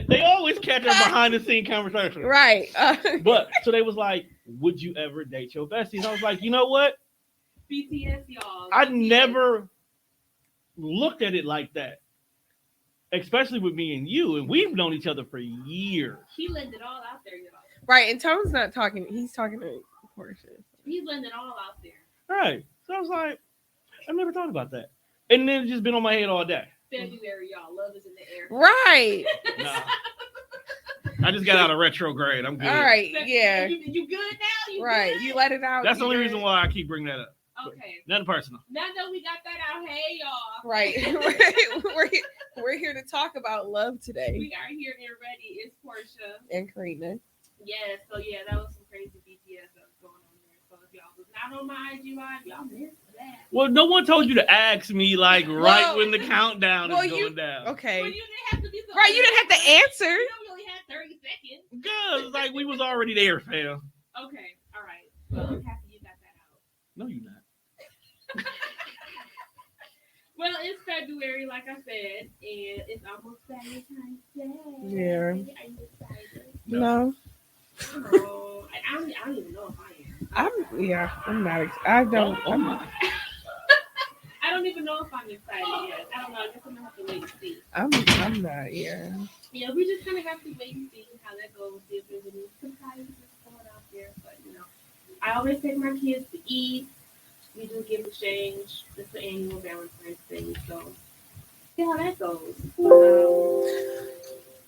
They always catch a behind the scene conversation. Right. But so they was like, would you ever date your besties? I was like, you know what? BTS, y'all. I BTS. never looked at it like that. Especially with me and you, and we've known each other for years. He let it all out there, y'all. Right. And Tone's not talking. He's talking to Portia. He's letting it all out there. Right. So I was like, I never thought about that. And then it's just been on my head all day. February, y'all. Love is in the air. Right. Nah. I just got out of retrograde. I'm good. All right. Yeah. You good now? You Right. Good? You let it out. That's the only good. reason why I keep bringing that up. Okay. Nothing personal. Now that we got that out, hey y'all. Right. we're here to talk about love today. We are here and ready. It's Portia. And Karina. Yeah, so yeah, that was some crazy BTS that was going on there. So if y'all was not on my IG live, y'all missed that. Well, no one told you to ask me like right Well, when the countdown well, is you- going down. Okay. Well, you didn't have to be so Right. You didn't have to answer. You know, we only had 30 seconds. Good. Like we was already there, fam. Okay, all right. Well, I'm happy you got that out. No, you're not. Well, it's February, like I said, and it's almost Valentine's Day. Yeah. Are you excited? No. Oh, I don't even know if I am. I'm not. I don't. Oh my. I don't even know if I'm excited yet. I don't know. I guess I'm gonna have to wait and see. I'm not. Yeah. Yeah, we just kind of have to wait and see how that goes. See if there's any surprises going out there. But I always take my kids to eat. We do gift exchange. It's the annual Valentine's thing. So see how that goes.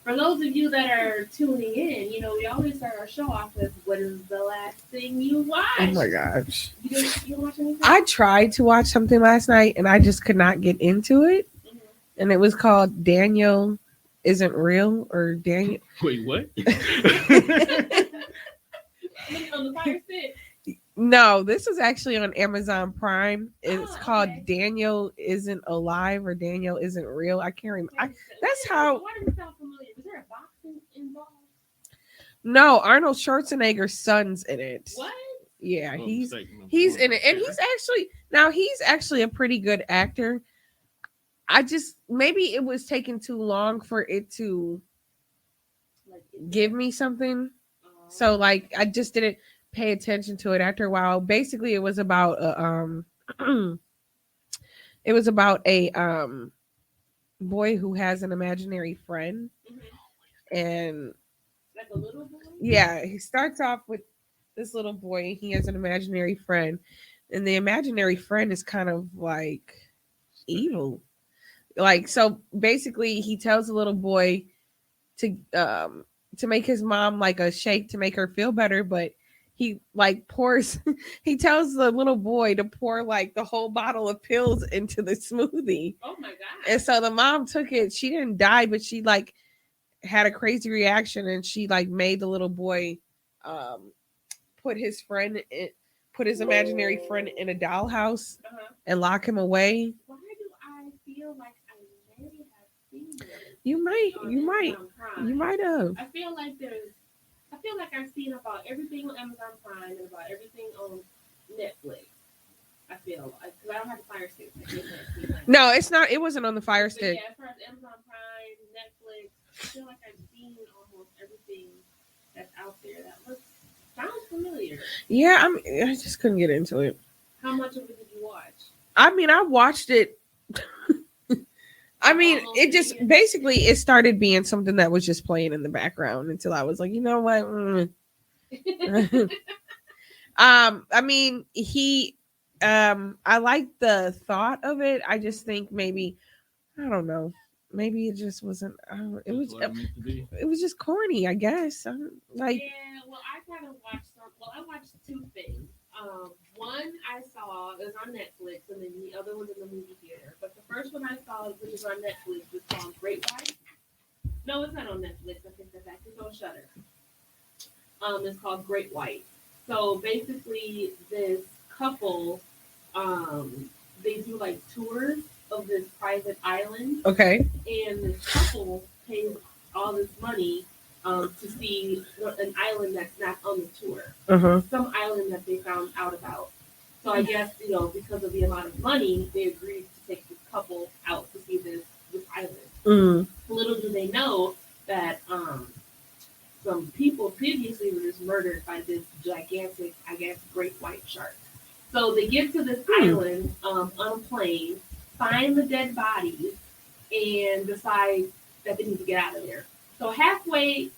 For those of you that are tuning in, we always start our show off with what is the last thing you watched? Oh my gosh. You watch anything? I tried to watch something last night and I just could not get into it. Mm-hmm. And it was called Daniel Isn't Real or Daniel. Wait, what? On the fire stick. No, this is actually on Amazon Prime. It's called okay. Daniel Isn't Alive or Daniel Isn't Real. I can't remember. That's Why how. does it sound familiar? Is there a boxing involved? No, Arnold Schwarzenegger's son's in it. What? Yeah, Oh, he's mistake. in it, and he's actually a pretty good actor. I just maybe it was taking too long for it to Like, give me something, so like I just didn't pay attention to it after a while. Basically, it was about it was about a boy who has an imaginary friend, and like a little boy? yeah, he starts off with this little boy. He has an imaginary friend, and the imaginary friend is kind of like evil. Like, so basically, he tells the little boy to make his mom like a shake to make her feel better, but he like pours. He tells the little boy to pour like the whole bottle of pills into the smoothie. Oh my god! And so the mom took it. She didn't die, but she like had a crazy reaction, and she like made the little boy put his imaginary friend in a dollhouse and lock him away. Why do I feel like I may have seen this? You might have. I feel like I've seen about everything on Amazon Prime and about everything on Netflix. I feel like because I don't have the Fire Stick. No, it's not. It wasn't on the Fire Stick. Yeah, as far as Amazon Prime, Netflix, I feel like I've seen almost everything that's out there that sounds familiar. Yeah, I just couldn't get into it. How much of it did you watch? I mean, I watched it. I mean, it just basically it started being something that was just playing in the background until I was like, you know what? I mean, I like the thought of it. I just think maybe, I don't know, maybe it just wasn't. It was just corny, I guess. Yeah, well, I kind of watched I watched two things. One I saw is on Netflix, and then the other one's in the movie theater. But the first one I saw, which is on Netflix, was called Great White. No, it's not on Netflix. I think that's actually on Shudder. It's called Great White. So basically, this couple, they do like tours of this private island. Okay. And this couple pays all this money to see an island that's not on the tour. Some island that they found out about. So I guess, because of the amount of money, they agreed to take this couple out to see this island. Little do they know that some people previously were just murdered by this gigantic, I guess, great white shark. So they get to this island on a plane, find the dead bodies, and decide that they need to get out of there. So halfway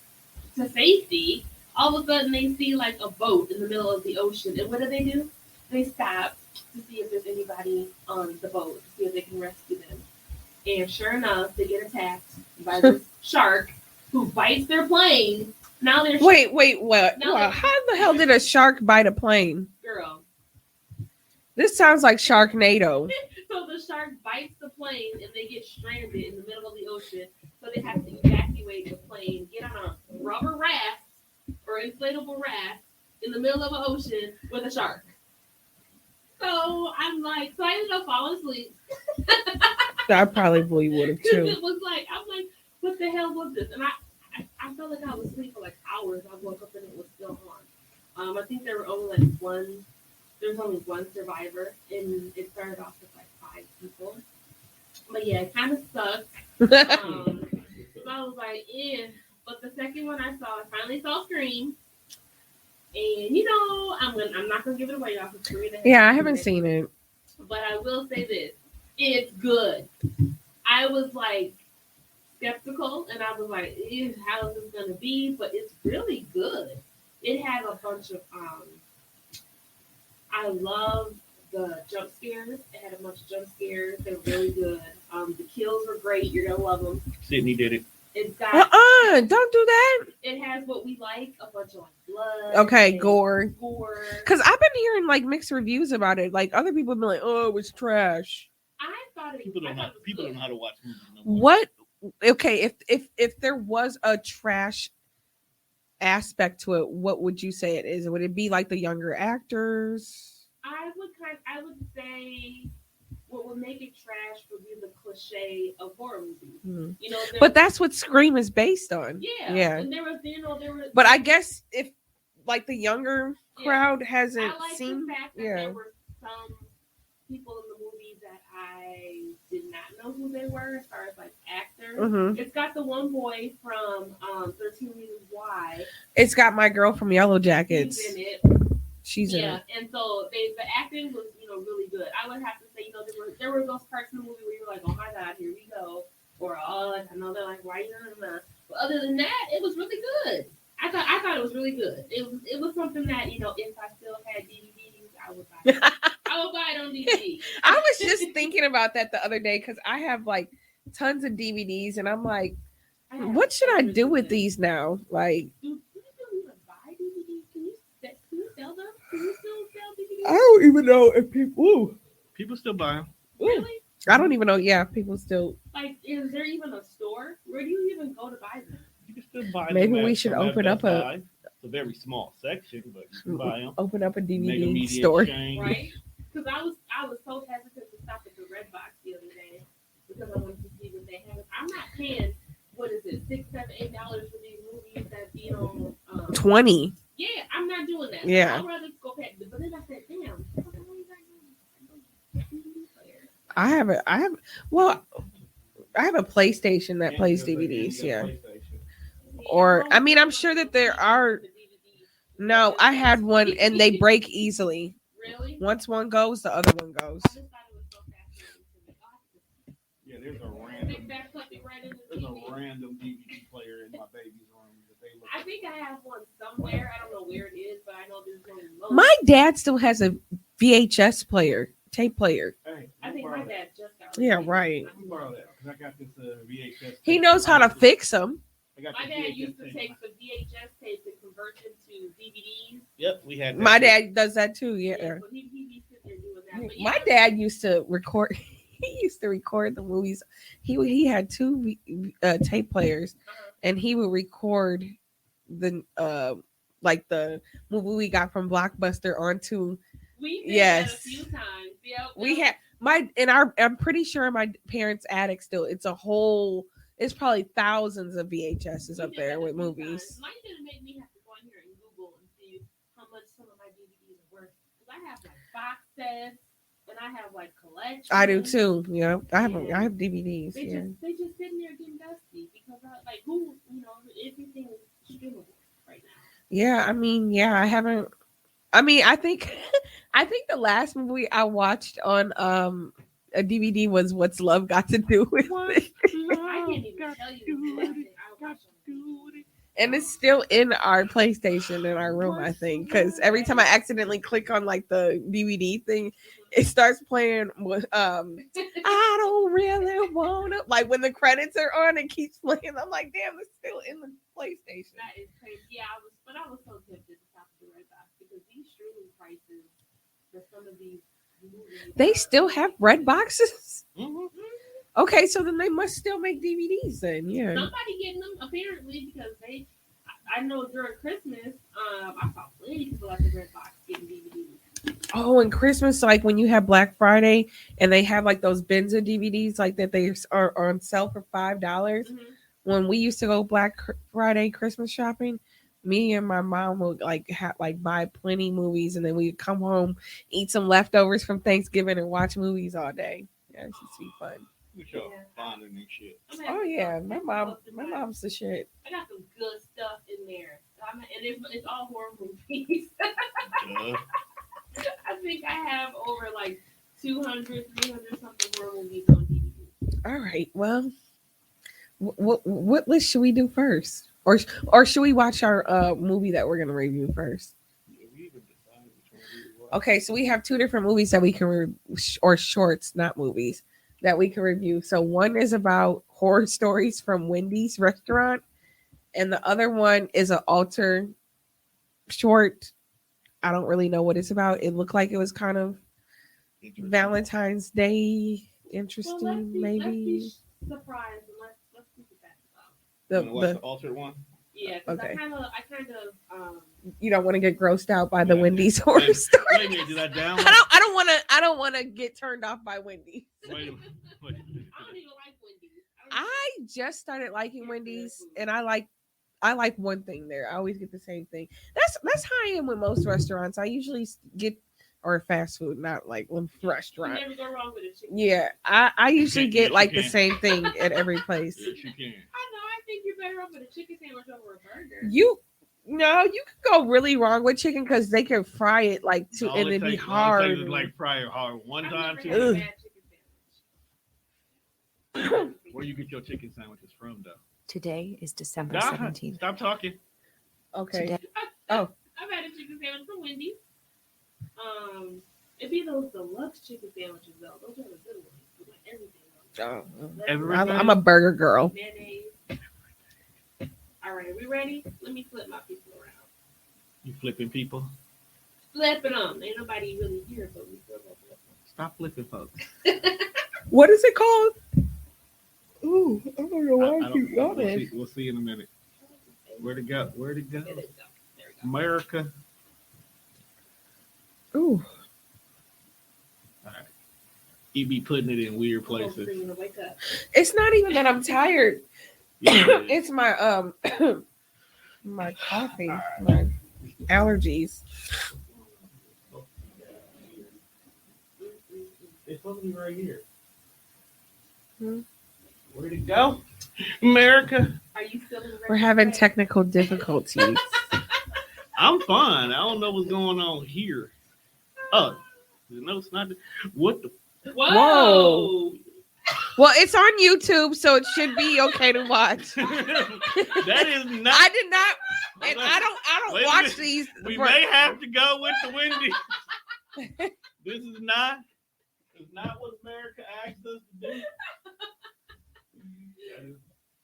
to safety, all of a sudden they see like a boat in the middle of the ocean. And what do? They stop to see if there's anybody on the boat, to see if they can rescue them. And sure enough, they get attacked by this shark who bites their plane. Now they're Wait, what? No, Wow, how the hell did a shark bite a plane? girl. This sounds like Sharknado. So the shark bites the plane and they get stranded in the middle of the ocean. So they have to evacuate the plane, get on a rubber raft or inflatable raft in the middle of an ocean with a shark. So I'm like, so I ended up falling asleep. I probably would have too. It was like, I'm like, what the hell was this? And I felt like I was asleep for like hours. I woke up and it was still on. I think there were only like there's only one survivor, and it started off with like 5 people. But yeah, it kind of sucked. So I was like, yeah. But the second one I finally saw Scream. And you know, I'm not gonna give it away, y'all. Yeah, I haven't seen it. But I will say this: it's good. I was like skeptical, and I was like, "How is this gonna be?" But it's really good. It had a bunch of I love the jump scares. It had a bunch of jump scares. They were really good. The kills were great. You're gonna love them. Sydney did it. It's got don't do that. It has what we like, a bunch of like blood. Okay, and gore. Gore. Because I've been hearing like mixed reviews about it. Like other people have been like, "Oh, it was trash." I thought it. People don't know. People don't know how to watch movies no more. What? Okay, if there was a trash aspect to it, what would you say it is? Would it be like the younger actors? I would say what would make it trash would be the cliche of horror movies. Hmm. You know, But that's what Scream is based on. yeah. And there was. But I guess if like the younger Yeah. crowd I hasn't like seen, the fact that yeah. there were some people in the movie that I did not know who they were as far as like actors. Mhm. It's got the one boy from 13 Reasons Why. It's got my girl from Yellow Jackets. He's in it. She's in Yeah, it. and so the acting was, really good. I would have to say, there were those parts in the movie where you're like, oh my god, here we go, or oh, like, I know they're like, why are you doing that? But other than that, it was really good. I thought it was really good. It was something that if I still had DVDs, I would buy it. I would buy it on DVD. I was just thinking about that the other day because I have like tons of DVDs, and I'm like, what should I do with these now? Like, Do you still even buy DVDs? Can you sell them? Can you still sell DVDs? I don't even know if people. People still buy them. Really? I don't even know. Yeah, people still. Like, is there even a store? Where do you even go to buy them? You can still buy them. Maybe we at should some open up Best a- Buy. It's a very small section, but you can buy them. Open up a Make a DVD media store. exchange. Right? Because I was so hesitant to stop at the Red Box the other day because I wanted to see what they have. I'm not paying $6, $7, $8 for these movies that be on. 20. Yeah, I'm not doing that. Yeah. I'd rather go pay. But then I said, damn. I have a PlayStation that And plays you got- DVDs. you Yeah. got PlayStation. Or, I mean, I'm sure that there are. No, I had one, and they break easily. Really? Once one goes, the other one goes. I just thought it was so fascinating to me. Yeah, there's a Stick random that puppy right in the there's a TV. random DVD player in my baby's room that they look. I think I have one somewhere. I don't know where it is, but I know there's one in most. My dad still has a VHS player, tape player. Hey, I think my dad just got Yeah, one. right. Let me borrow that because I got this VHS. He knows how to fix them. I got My this dad VHS used to tape. take the VHS tape and convert them to DVDs. Yep, we had. That My too. dad does that too. Yeah. So he'd be sitting there doing that. But My yeah, dad used to record. He used to record the movies. He had 2 tape players, and he would record the like the movie we got from Blockbuster onto. we did Yes. that a few times. Yep, We yep. had I'm pretty sure in my parents' attic still. It's a whole. It's probably thousands of VHSs We up did there that a with few movies. times. Mine didn't make me have to go in here and Google and see how much some of my DVDs are worth. Because I have like box sets and I have like collections. I do too. Yeah, I have DVDs. They Yeah. just sitting there getting dusty because I, like who Yeah, I mean, yeah, I haven't. I mean, I think, I think the last movie I watched on a DVD was "What's Love Got to Do with It," I can't even tell you the last thing I watched on TV. and it's still in our PlayStation in our room. I think because every time I accidentally click on like the DVD thing, it starts playing with I don't really wanna, like when the credits are on, it keeps playing. I'm like, damn, it's still in the PlayStation. That is crazy. Yeah, I was so tempted to top the red box because these streaming prices for some of these movies. They are- still have red boxes. Mhm. Okay, so then they must still make DVDs then. Yeah. Somebody getting them apparently because they. I know during Christmas, I saw plenty of people at the red box getting DVDs. Oh, and Christmas, like when you have Black Friday and they have like those bins of DVDs, like that they are on sale for $5. When we used to go Black Friday Christmas shopping, me and my mom would like buy plenty movies, and then we'd come home, eat some leftovers from Thanksgiving, and watch movies all day. Yeah, it used to be fun. We sure Yeah. finding and shit. Oh yeah, my mom's the shit. I got some good stuff in there. And it's all horror movies. Duh. I think I have over like 200, 300 something horror movies on DVD. All right, well, what list should we do first, or should we watch our movie that we're gonna review first? Yeah, we even decided which one we would watch. Okay, so we have two different movies that we can or shorts, not movies, that we can review. So one is about horror stories from Wendy's restaurant, and the other one is an alter short. I don't really know what it's about. It looked like it was kind of Interesting. Valentine's Day interesting, Well, let's maybe. be surprised and let's see what that's about. The, You wanna watch the the altered one? Yeah, because Okay. I kind of you don't want to get grossed out by the Yeah. Wendy's horror Wait story. a minute, did I download? I don't want to get turned off by Wendy's. Wait a minute. I don't even like Wendy's. I just started liking Wendy's, and I like one thing there. I always get the same thing. That's how I am with most restaurants. I usually get or fast food, not like one You restaurant. never go wrong with a chicken. Yeah, I usually Yes, get you like the can. same thing at every place. Yes, you can. I know. I think you're better off with a chicken sandwich over a burger. You could go really wrong with chicken because they can fry it like to All and it it'd be takes- all it hard. takes is like fry it hard one I've time never too. had a Ugh. bad chicken sandwich. Where you get your chicken sandwiches from, though? Today is December Nah, 17th. stop talking. Okay. Today, Oh, I've had a chicken sandwich from Wendy's. It'd be those deluxe chicken sandwiches though. Those are the good ones. With like everything on them. Every- I'm a burger girl. Mayonnaise. All right, are we ready? Let me flip my people around. You flipping people? Flipping them. Ain't nobody really here, but we still gonna flip Stop flipping folks. What is it called? Ooh, I don't know why I I don't- keep we'll going. see- We'll see in a minute. them. Where'd it go? Where'd it go? There we go. There we go. America. Ooh, You be putting it in weird I'm places. hoping to wake up. it's not even that I'm tired. Yeah, It's my my coffee, my allergies. it's supposed to be right here. Hmm. Where'd it go? America. Are you still in the We're having technical difficulties. I'm fine. I don't know what's going on here. Oh, no, it's not. What the? Whoa! Whoa. Well, it's on YouTube, so it should be okay to watch. That is not. I did not, and I don't Wait a watch minute. these. We for- may have to go with the Wendy. This is not. It's not what America asked us to do.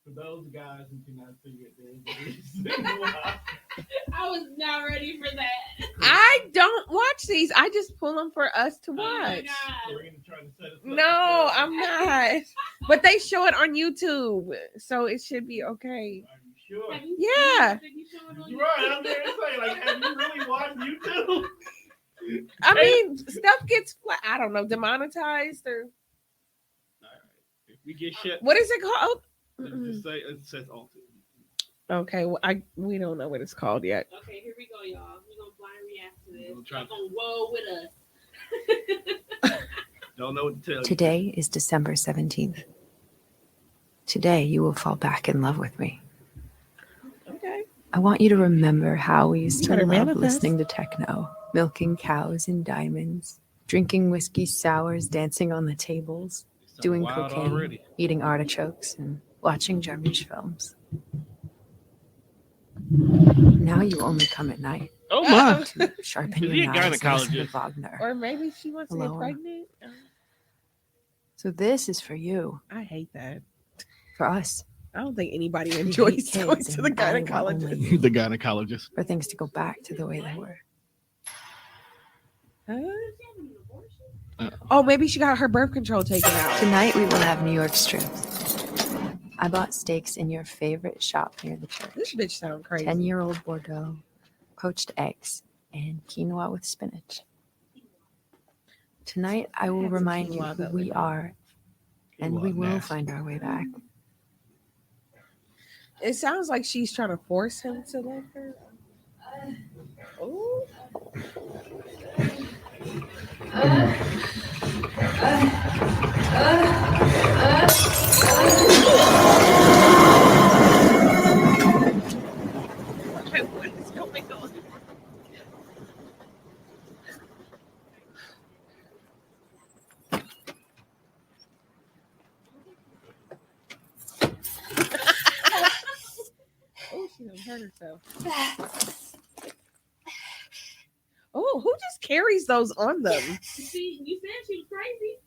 For those guys who cannot see it, there's a reason why. I was not ready for that. I don't watch these. I just pull them for us to Oh my watch. God. Serena trying to set us up. No, I'm not. But they show it on YouTube, so it should be okay. Are you sure? Have you Yeah. seen it? Did you show it on You're right. I'm there to say, like, have you really watched YouTube? I mean, stuff gets I don't know, demonetized or If we get shit, what is it called? just say it says altered. Okay, well, we don't know what it's called yet. Okay, here we go, y'all. We're gonna blind react to this. We'll try- Y'all gonna whoa with us. Don't know what to tell you. today is December 17th. Today you will fall back in love with me. Okay. I want you to remember how we used You to better love manifest. listening to techno, milking cows in diamonds, drinking whiskey sours, dancing on the tables, doing Wild cocaine, already. eating artichokes, and watching Jarmusch films. Now you only come at night Oh my! Uh-oh. to sharpen Is he your a knives and listen to gynecologist? Wagner. Or maybe she wants to get Lower. pregnant. So this is for you, I hate that. for us, I don't think anybody hate enjoys going kids, to the and I want gynecologist. only The gynecologist. for things to go back to the way they were. Huh? Did she have an abortion? Oh, maybe she got her birth control taken out. Tonight we will have New York strips. I bought steaks in your favorite shop near the This church. bitch sound crazy. 10-year-old Bordeaux, poached eggs, and quinoa with spinach. Tonight I will Had some remind you quinoa who the we other are, and we Quinoa will nasty. find our way back. It sounds like she's trying to force him to love her. Oh, what is going on? Oh, she done hurt herself. Oh, who just carries those on them? You see, you said she was crazy.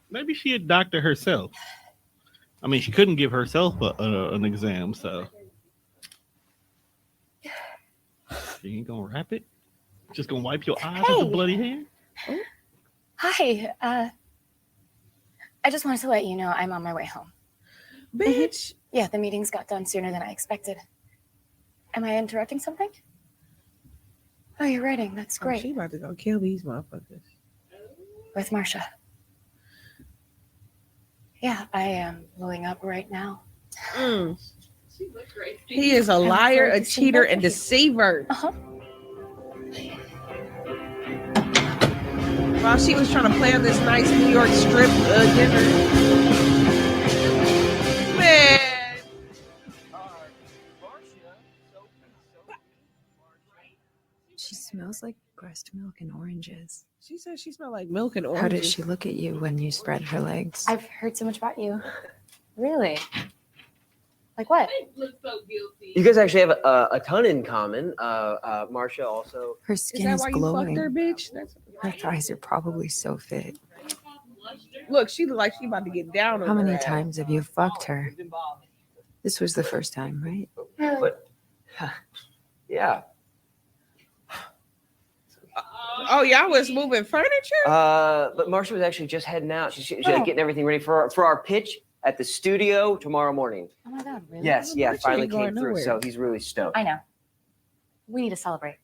Maybe she a doctor herself. I mean, she couldn't give herself an exam, so she ain't gonna wrap it. Just gonna wipe your eyes with a Hey. bloody hand. Hi. I just wanted to let you know I'm on my way home. Bitch. Yeah, the meetings got done sooner than I expected. Am I interrupting something? Oh, you're writing. That's Oh, great. she about to go kill these motherfuckers. With Marsha. Yeah, I am blowing up right now. Mm. She looked crazy. He is a liar, a cheater, and deceiver. Uh-huh. While she was trying to plan this nice New York strip dinner. Man. She smells like breast milk and oranges. She said she smelled like milk and oranges. How did she look at you when you spread her legs? I've heard so much about you. Really? Like what? They look so guilty. You guys actually have a ton in common. Marsha also. Her Is skin that is why you fucked glowing. her, bitch? That's... Her thighs are probably so fit. Look, she look like she about to get down on How her many ass. times have you fucked her? This was the first time, right? But yeah. Oh, y'all was moving furniture? But Marsha was actually just heading out. She's getting everything ready for our pitch at the studio tomorrow morning. Oh my god, really? Yes, yeah, Marsha finally ain't going came through. nowhere. So he's really stoked. I know. We need to celebrate.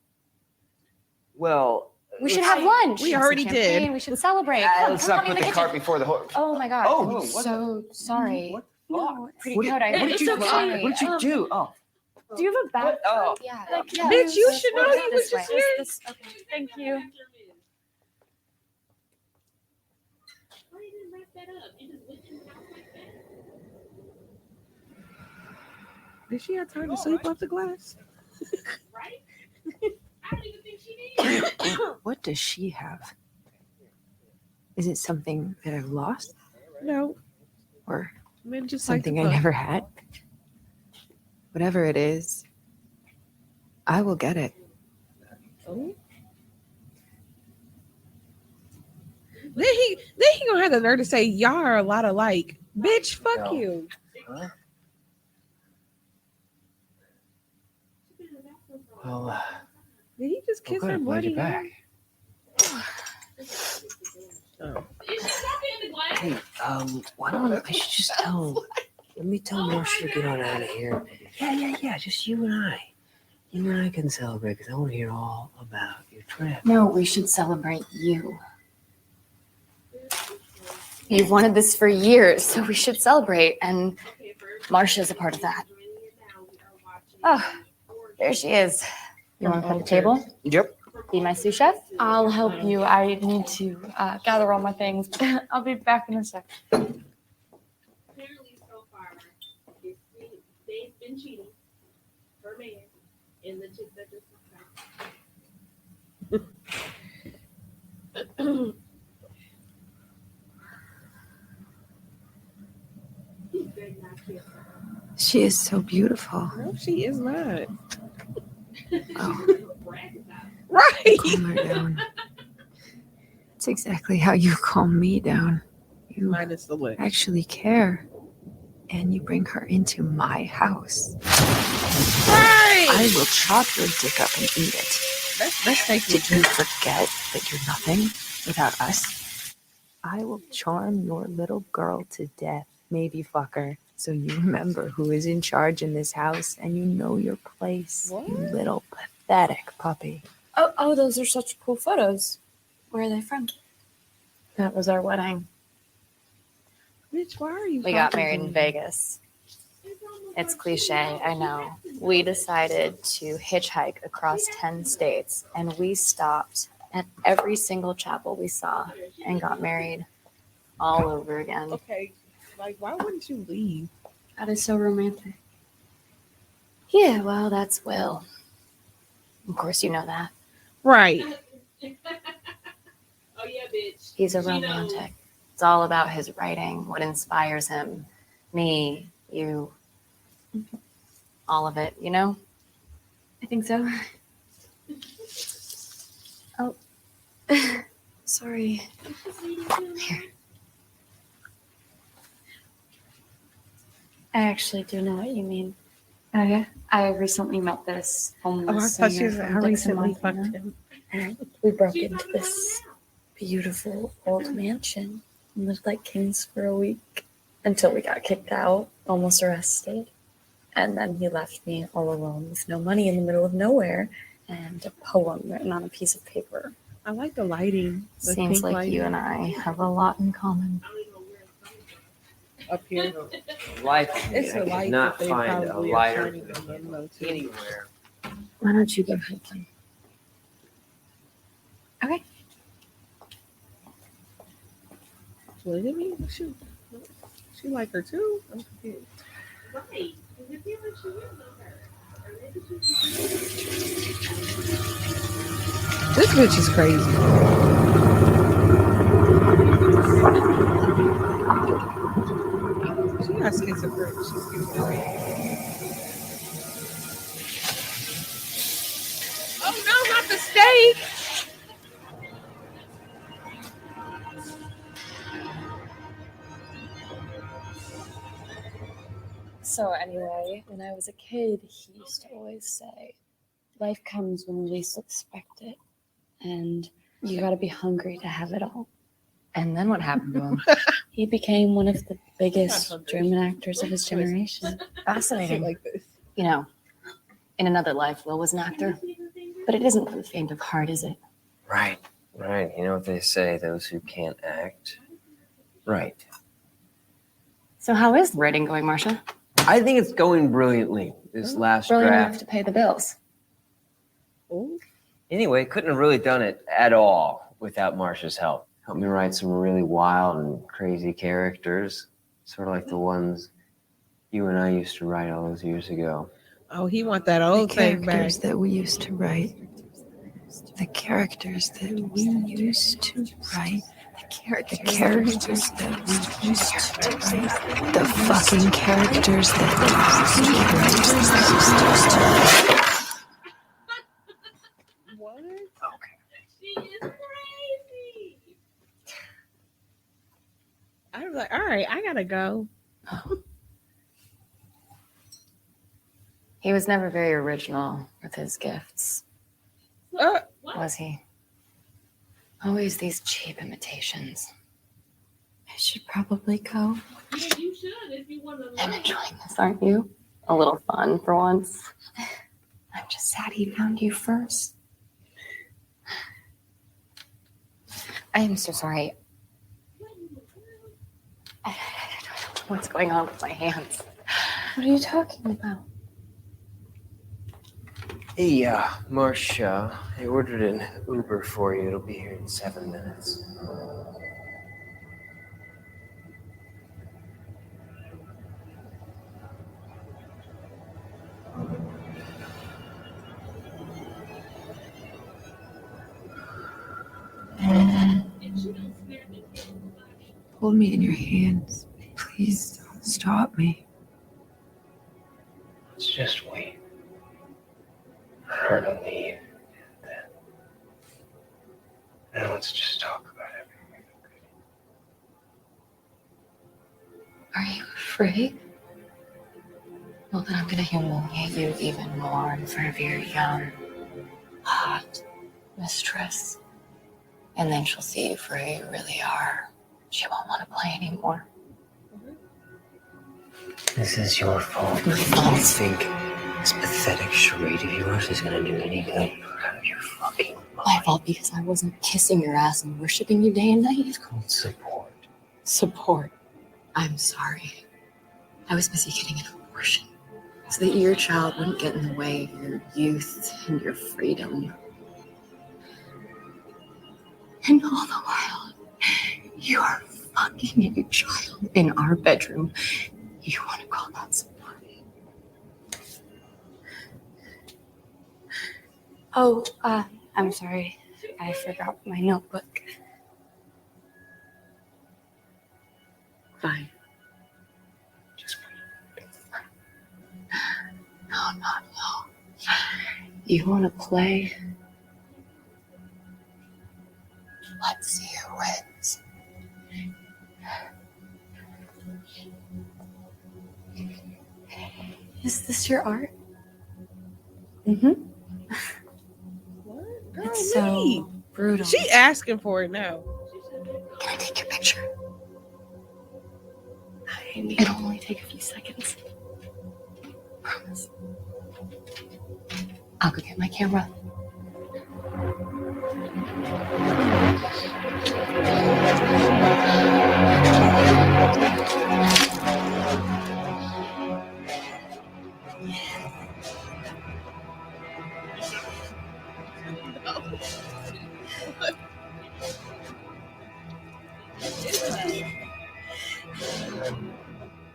Well, We should have lunch. We Some already champagne. did. We should celebrate. Come, let's come not on in put the kitchen. cart before the horse. Oh my god. Oh, I'm what so sorry. What? No, pretty What, good. I what did you it's okay. What did you do? Oh, Do you have a bag? What? Oh. Yeah. Bitch, you should know you was This way. just here. Okay. Thank you. Why you didn't wrap that up? You just went in the house like that, Did she have time to sleep off the glass? right? I don't even think she did. What does she have? Is it something that I've lost No. or Men just something like I to fuck. never had? Whatever it is, I will get it. Oh. Then he gonna have the nerve to say y'all are a lot alike. Bitch, fuck No. you. Huh? Well, Did he just kiss good, her I'm glad bloody you're back. hand? Oh. You should talk in the glass. Hey, why don't I should just tell? Let me tell Marsha to get on out of here. Yeah. Just you and I. You and I can celebrate because I want to hear all about your trip. No, we should celebrate you. You've wanted this for years, so we should celebrate. And Okay, first, Marsha's a part of that. joining you now, we are watching Oh, there she is. You want to cut the table? Yep. Be my sous chef? I'll help you. I need to gather all my things. I'll be back in a sec. apparently so far, they've been cheating. man and the chick that just He's very not cute. She is so beautiful. No, she is not. Oh, Brag about it. Right. calm her down. It's exactly how you calm me down. You Minus the lip. actually care. And you bring her into my house. Right. I will chop your dick up and eat it. Let's take Did you forget that you're nothing without us? I will charm your little girl to death, maybe fuck her, so you remember who is in charge in this house and you know your place, you What? little pathetic puppy. Oh, those are such cool photos. Where are they from? That was our wedding. Bitch, why are you? We got talking married to in me? Vegas. It's cliche, I know. We decided to hitchhike across 10 states, and we stopped at every single chapel we saw and got married all over again. Okay, like why wouldn't you leave? That is so romantic. Yeah, well, that's Will. Of course, you know that. Right. Oh yeah, bitch. He's a She knows. romantic. It's all about his writing, what inspires him. Me, you, all of it, you know? I think so. Oh, sorry. Here. I actually do know what you mean. Oh, yeah? I recently met this homeless Oh, I thought she singer was. I from Dixon, recently Montana. fucked him. And we broke She's into not this beautiful old mansion and lived like kings for a week until we got kicked out, almost arrested. And then he left me all alone with no money in the middle of nowhere and a poem written on a piece of paper. I like the lighting. The Seems pink like lighting you and I have a lot in common. I don't even know where it's coming from. up here. Life. It's I the could light not that they find a probably are lighter shining on them though too. anywhere. Why don't you go hiking? Okay. What did it mean? She like her too? I'm confused. Right. Because it feels like she is on her. Or maybe she's This bitch is crazy. She got schizophrenia. She's schizophrenic. Oh no, not the steak! So anyway, when I was a kid, he used to always say, life comes when you least expect it. And you gotta be hungry to have it all. And then what happened to him? He became one of the biggest German actors of his generation. Fascinating. Like this. You know, in another life, Will was an actor. But it isn't for the faint of heart, is it? Right. Right. You know what they say, those who can't act. Right. So how is the writing going, Marcia? I think it's going brilliantly. This last Brilliant enough draft. to pay the bills. Oh, Anyway, couldn't have really done it at all without Marsha's help. Helped me write some really wild and crazy characters, sort of like the ones you and I used to write all those years ago. oh, he want that The old thing back. characters that we used to write. The characters that we used to write. The characters that we used to write. The fucking characters that we used to write. What? She is crazy. I was like, all right, I gotta go. He was never very original with his gifts, What? was he? Always these cheap imitations. I should probably go. Yeah, you should if you want to I'm learn. enjoying this, aren't you? A little fun for once. I'm just sad he found you first. I am so sorry. I don't know what's going on with my hands. What are you talking about? Hey, Marcia, I ordered an Uber for you. It'll be here in 7 minutes. Hold me in your hands. Please don't stop me. Let's just wait for her to leave. And let's just talk about everything. Are you afraid? Well, then I'm going to humiliate you even more in front of your young, hot mistress. And then she'll see you for who you really are. She won't want to play anymore. This is your fault. My You fault. think this pathetic charade of yours is gonna do any good? Out of your fucking My mind. fault because I wasn't kissing your ass and worshiping you day and night. It's called support. Support. I'm sorry. I was busy getting an abortion so that your child wouldn't get in the way of your youth and your freedom. And all the while, you are fucking your child in our bedroom. You want to call that support? Oh, I'm sorry. I forgot my notebook. Fine. Just No. You want to play? Let's see who wins. Is this your art? Mm-hmm. What? Girl, It's me. so brutal. She asking for it now. Can I take your picture? It'll only take a few seconds. Promise. I'll go get my camera.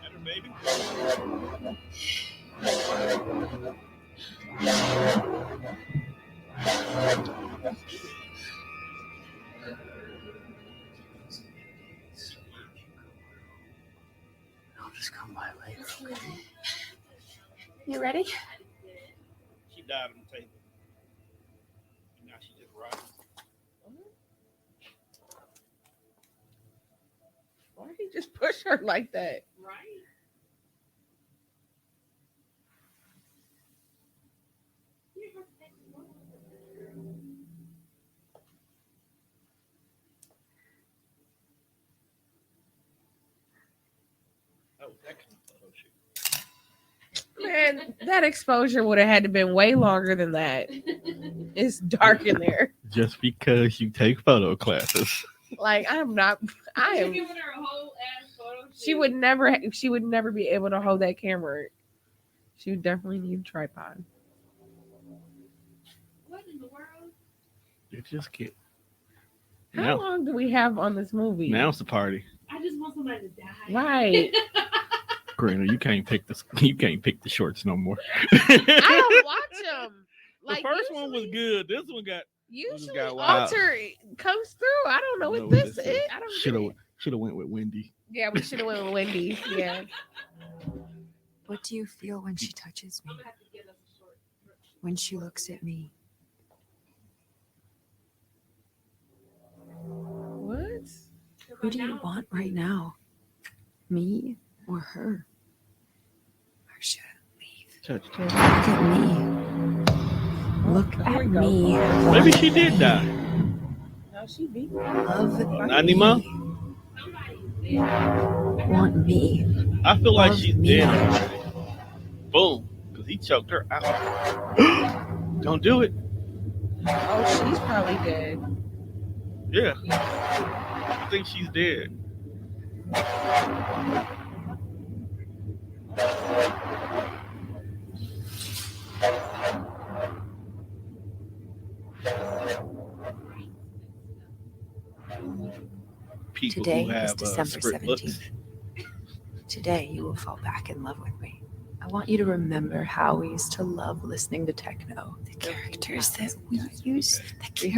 Better, baby. I'll just come by later, okay? You ready? She died on the table. Now she just rocking. Why did he just push her like that? Right? You have to take the photo. Oh, that kind of photo shoot. Man, that exposure would have had to been way longer than that. It's dark in there. Just because you take photo classes. Like I You're am. giving her a whole ass photo shoot. She would never be able to hold that camera. She would definitely need a tripod. What in the world? You just get. How Now, long do we have on this movie? now it's a party. I just want somebody to die. Right. Greener, you can't pick the shorts no more. I don't watch them. The first one was good. This one got Usually, got wild. Alter comes through. I don't know what what this this is. is. I don't should get have it. should have went with Wendy. Yeah, we should have went with Wendy. Yeah. What do you feel when she touches me? I'm gonna have to get us a short. When she looks at me? What? Who do you want right now? Me or her? Marcia, leave. Touch. Look at me. Look Here at we go. me. Maybe she did die. No, she beat. Love Not anymore? me. Somebody's dead. Want me. I feel like Love she's me. dead already. Boom, because he choked her out. Don't do it. Oh, she's probably dead. Yeah, I think she's dead. People Today who is have December split looks. 17th. Today you will fall back in love with me. I want you to remember how we used to love listening to techno. The characters that we used to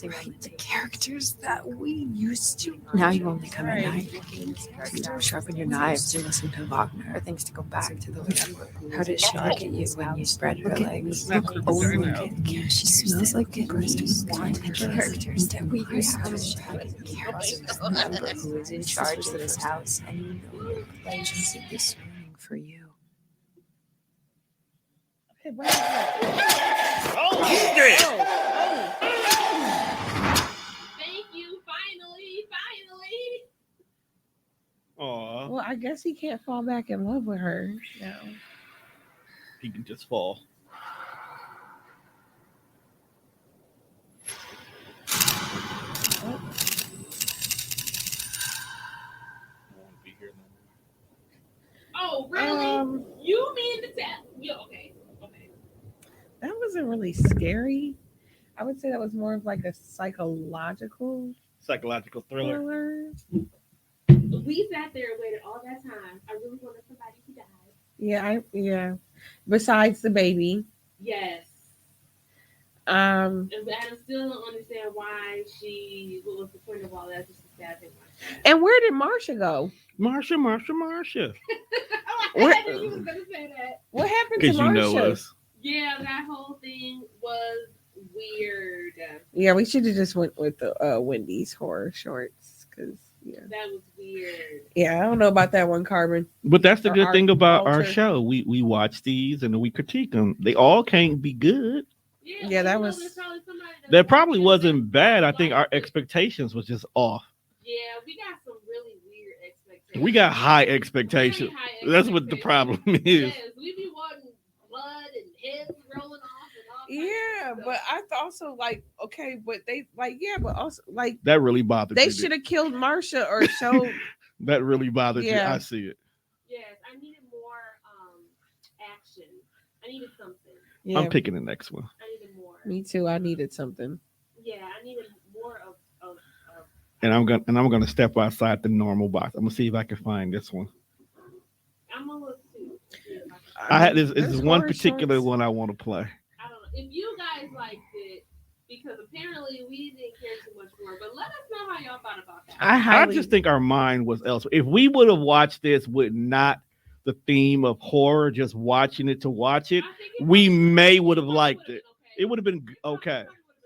write. The characters that we used to. Now you only come at night. You sharpen your knives and listen to Wagner. Or things to go back to the whatever. How does she look at you when you spread her legs? Only get she smells like the first wine. The characters that we used to remember who is in charge of this house, and you know your place in this morning for you. Hey, what is that? Thank you. Finally. Aw, Well, I guess he can't fall back in love with her. No. he can just fall. Oh, really? Um, You mean to tell? Okay. that wasn't really scary. I would say that was more of like a psychological Psychological thriller. thriller. We sat there and waited all that time. I really wanted somebody to die. Yeah. Besides the baby. Yes. Um, And I still don't understand why what was the point of all that? Just a sad thing like that. and where did Marsha go? Marsha. I knew you was going to say that. What happened to Because you know Marsha? us. Yeah, that whole thing was weird. Yeah, we should have just went with the Wendy's horror shorts because That was weird. I don't know about that one, Carbon. But that's the Or good our thing about our culture. show. We watch these and we critique them. They all can't be good. Yeah, that was- That probably wasn't bad. I think our expectations was just off. Yeah, we got some really weird expectations. We got high expectations. Really high That's what the expectations. problem is. Yes, we be wanting blood and heads rolling off and all. Yeah, but I also like okay, but they like but also like That really bothered they me. should have killed Marsha or showed. That really bothered you. Yeah. I see it. Yes, I needed more action. I needed something. Yeah, I'm picking the next one. I needed more. me too. I needed something. Yeah, I needed more of And I'm gonna step outside the normal box. I'm gonna see if I can find this one. I'm gonna look too. I had this There's is one horror particular shorts. one I want to play. I don't know if you guys liked it because apparently we didn't care too much for it. But let us know how y'all thought about that. I just think our mind was elsewhere. If we would have watched this with not the theme of horror, just watching it to watch it, I think we may would have probably liked would've it. been It would have been okay.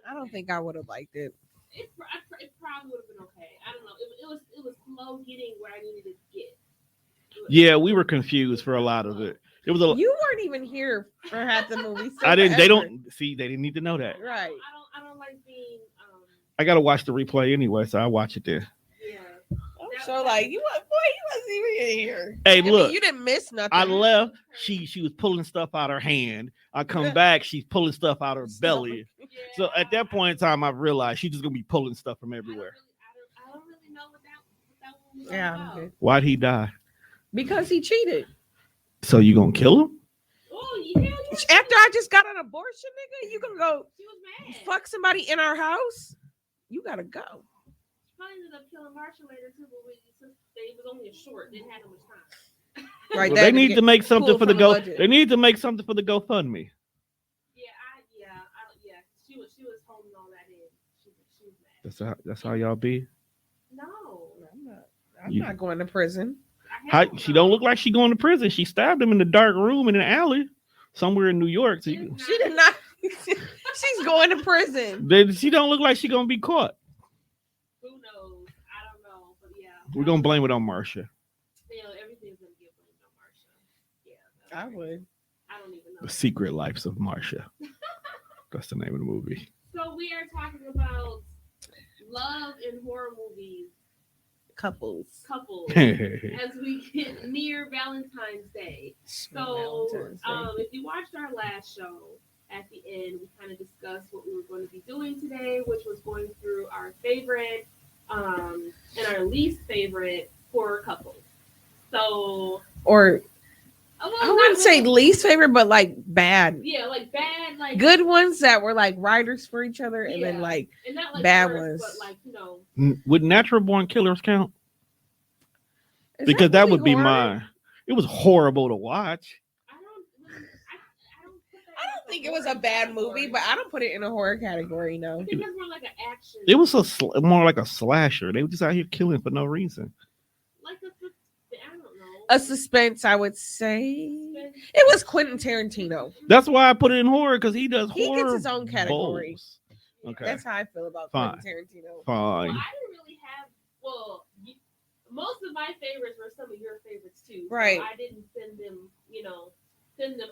I don't think I would have liked it. It probably would have been okay. I don't know. It was slow getting where I needed to get. Yeah, we were confused for a lot of it. It was a. You weren't even here for half the movie. so I didn't. They forever. don't see. They didn't need to know that. Right. I don't like being. I gotta watch the replay anyway, so I watch it there. Yeah. So like you wasn't even in here. Hey, I mean, look. you didn't miss nothing. I left. She was pulling stuff out her hand. I come back. She's pulling stuff out her belly. Yeah, So at that point in time, I realized she's just gonna be pulling stuff from everywhere. I don't really know what that one was Yeah, about. okay. Why'd he die? Because he cheated. So you gonna kill him? Oh yeah. After I just got an abortion, nigga, you gonna go She was mad. fuck somebody in our house? You gotta go. She probably ended up killing Marsha later too, but it was only a short. Didn't have no much time. Right. Well, they need to make something pulled for the from go. budget. They need to make something for the GoFundMe. Yeah. She was holding all that in. She was mad. That's how y'all be. No. I'm You- not going to prison. How she don't look like she going to prison. She stabbed him in the dark room in an alley somewhere in New York. So you, She did not. She's going to prison. she don't look like she gonna be caught. Who knows? I don't know, but yeah. We're gonna blame it on Marsha. You know, everything's gonna get blamed on Marsha. Yeah. I would. I don't even know. The Secret Lives of Marsha. That's the name of the movie. So we are talking about love in horror movies, Couples. couples, Hey, as we get near Valentine's Day. So, if you watched our last show, at the end, we kind of discussed what we were going to be doing today, which was going through our favorite and our least favorite horror couples. So, Or well, I wouldn't not say really- least favorite, but like bad. yeah, like bad, like Good ones that were like writers for each other, and then Yeah. like and not like bad worse, ones. but like would Natural Born Killers count? is Because that really would be horror? mine. It was horrible to watch. I don't put that I don't as think a it was a horror bad movie, category. but I don't put it in a horror category. No. I think it's more like an action. It was more like a slasher. They were just out here killing for no reason. like I don't know. A suspense, I would say. It was Quentin Tarantino. That's why I put it in horror because he does He horror. gets his own category. bowls. Okay, That's how I feel about Fine. Quentin Tarantino. Well, fine. I didn't really have. Well, most of my favorites were some of your favorites too. So Right. I didn't send them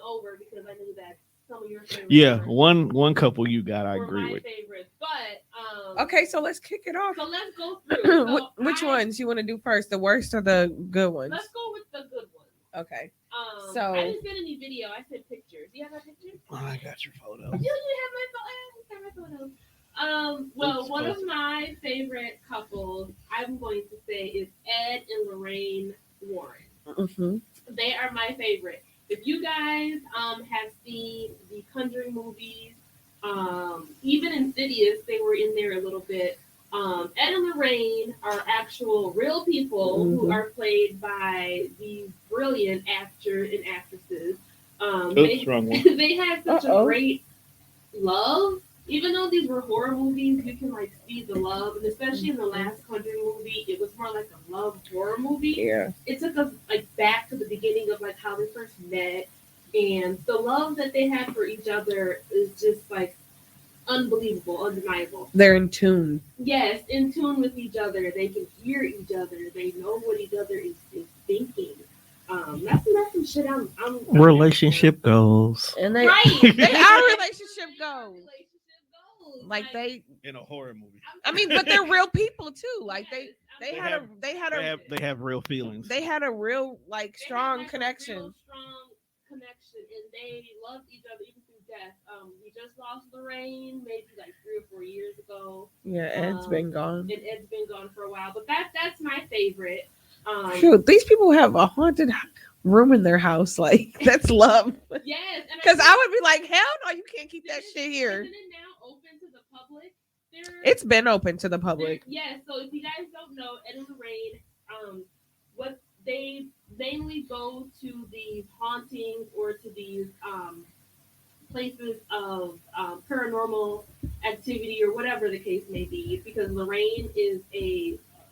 over because I knew that some of your favorites. Yeah, were, one couple you got, I were agree my with. favorites. But Okay, so let's kick it off. So let's go through. So Which ones you want to do first? The worst or the good ones? Let's go with the good ones. Okay. So So- I didn't send any video. I sent pictures. Do you have my pictures? Oh, I got your photo. You have my photos. Well, Oops, one of close it. my favorite couples, I'm going to say, is Ed and Lorraine Warren. Mhm. They are my favorite. If you guys have seen the Conjuring movies, even Insidious, they were in there a little bit. Ed and Lorraine are actual real people who Mhm. are played by these brilliant actors and actresses. Oops, wrong one. They had such a Uh-oh. great love. Even though these were horror movies, you can like see the love, and especially in the last Conjuring movie, it was more like a love horror movie. Yeah. It took us like back to the beginning of like how they first met, and the love that they had for each other is just like unbelievable, undeniable. They're in tune. Yes, in tune with each other. They can hear each other. They know what each other is thinking. That's some shit I'm Relationship goals And they Right. they are relationship goals. Relationship goals. Like they in a horror movie. I mean, but they're real people too. Like Yes, they I'm- had They have real feelings. they had a real like They had, strong like, a connection. real strong connection, and they loved each other even through death. We just lost Lorraine maybe like 3 or 4 years ago, Yeah, Ed's been gone. and Ed's been gone for a while. But that's my favorite. Shoot, these people have a haunted room in their house. Like that's love. Yes, and Because I would be like, hell no, you can't keep that shit here. Isn't it now open to the public? It's been open to the public. Yes. So if you guys don't know, Ed and Lorraine, what they mainly go to these hauntings or to these places of paranormal activity or whatever the case may be, because Lorraine is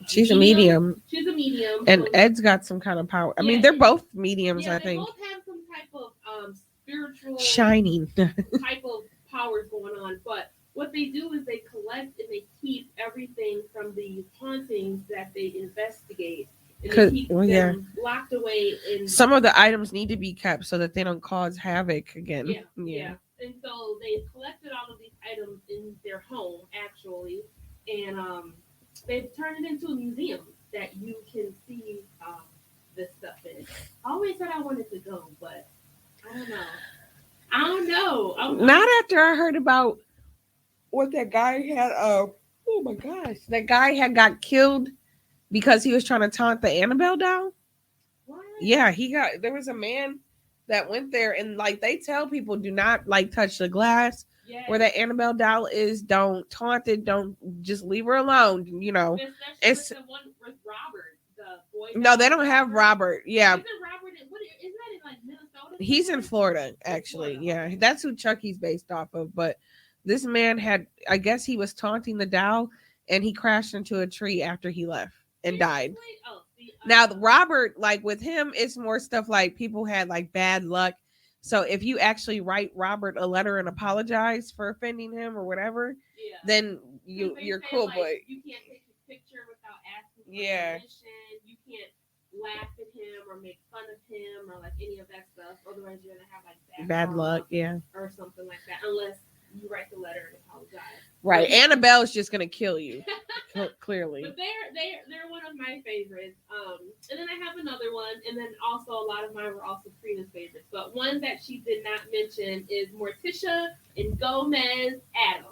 She's a medium. She's a medium, And so- Ed's got some kind of power. I mean, Yeah. they're both mediums, yeah, I they think. both have some type of spiritual Shining. type of powers going on. But what they do is they collect and they keep everything from these hauntings that they investigate. And they 'Cause- keep well, yeah. them locked away in Some of the items need to be kept so that they don't cause havoc again. yeah. And so they collected all of these items in their home actually, and they've turned it into a museum that you can see this stuff in. I always said I wanted to go, but I don't know. Not after I heard about what that guy had. Oh my gosh, that guy had got killed because he was trying to taunt the Annabelle doll. What? Yeah, there was a man that went there and like they tell people do not like touch the glass Yes. where that Annabelle doll is. Don't taunt it. Don't just leave her alone. You know. Especially it's- with the one with Robert, the boy. No, they don't have Robert. Yeah, Isn't Robert? Isn't that in like Minnesota? he's in Florida actually. Florida. Yeah, that's who Chucky's based off of. But this man had, I guess, he was taunting the doll and he crashed into a tree after he left and died. Oh, see, Now, Robert, like with him, it's more stuff like people had like bad luck. So if you actually write Robert a letter and apologize for offending him or whatever, yeah. then They you're say, cool. like, But you can't take his picture without asking for Yeah. permission. You can't laugh at him or make fun of him or like any of that stuff. Otherwise, you're gonna have like bad karma luck, yeah, or something like that. Unless you write the letter and apologize. right. Annabelle's just gonna kill you, clearly. But they're one of my favorites. And then I have another one, and then also a lot of mine were also Trina's favorites. But one that she did not mention is Morticia and Gomez Adams.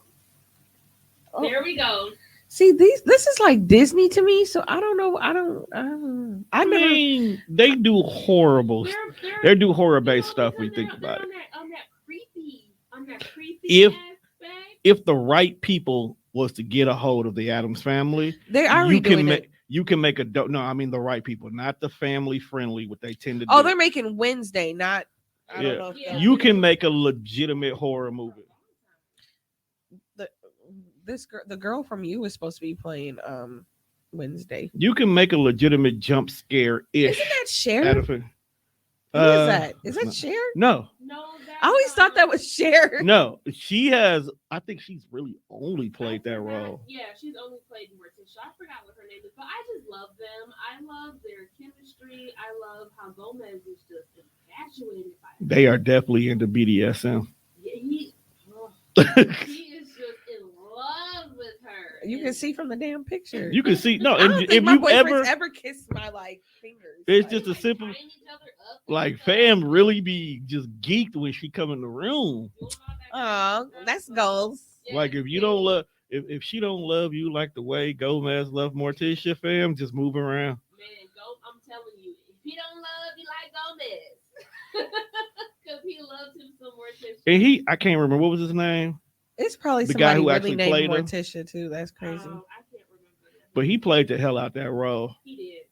Oh. There we go. See, this is like Disney to me, so I don't know. I don't. I I never. mean, they do horrible. They do horror-based stuff. We because think they're about it. on that creepy If- aspect. If the right people was to get a hold of the Adams family, They are you can redoing make it. You can make a no. I mean the right people, not the family friendly. What they tend to Oh, do. they're making Wednesday, not. I Yeah. don't know. If Yeah. that- You can make a legitimate horror movie. the girl from You is supposed to be playing Wednesday. You can make a legitimate jump scare ish. Isn't that Cher? Out of it. Who is that? Is it's that not- Cher? No, No, that's, I always thought that was Cher. no. She has. I think she's really only played that role. Yeah, she's only played Morticia. I forgot what her name is, but I just love them. I love their chemistry. I love how Gomez is just infatuated by her. They are definitely into BDSM. Yeah, he is just in love with her. You And can see from the damn picture. You can see. No, I don't and think if my you boyfriend's ever, ever kissed my like fingers. it's Like, just a like, simple. tying each other up and Like stuff. fam really be just geeked when she come in the room. Doing all that oh, crazy that's stuff. goals. Yeah, Like if you don't love, if she don't love you like the way Gomez loved Morticia, fam, just move around. Man, I'm telling you, if he don't love you like Gomez, because he loves him some Morticia. And I can't remember what was his name, It's probably The guy somebody who really actually named played him? Morticia too. That's crazy. I can't remember that. but he played the hell out that role. He did.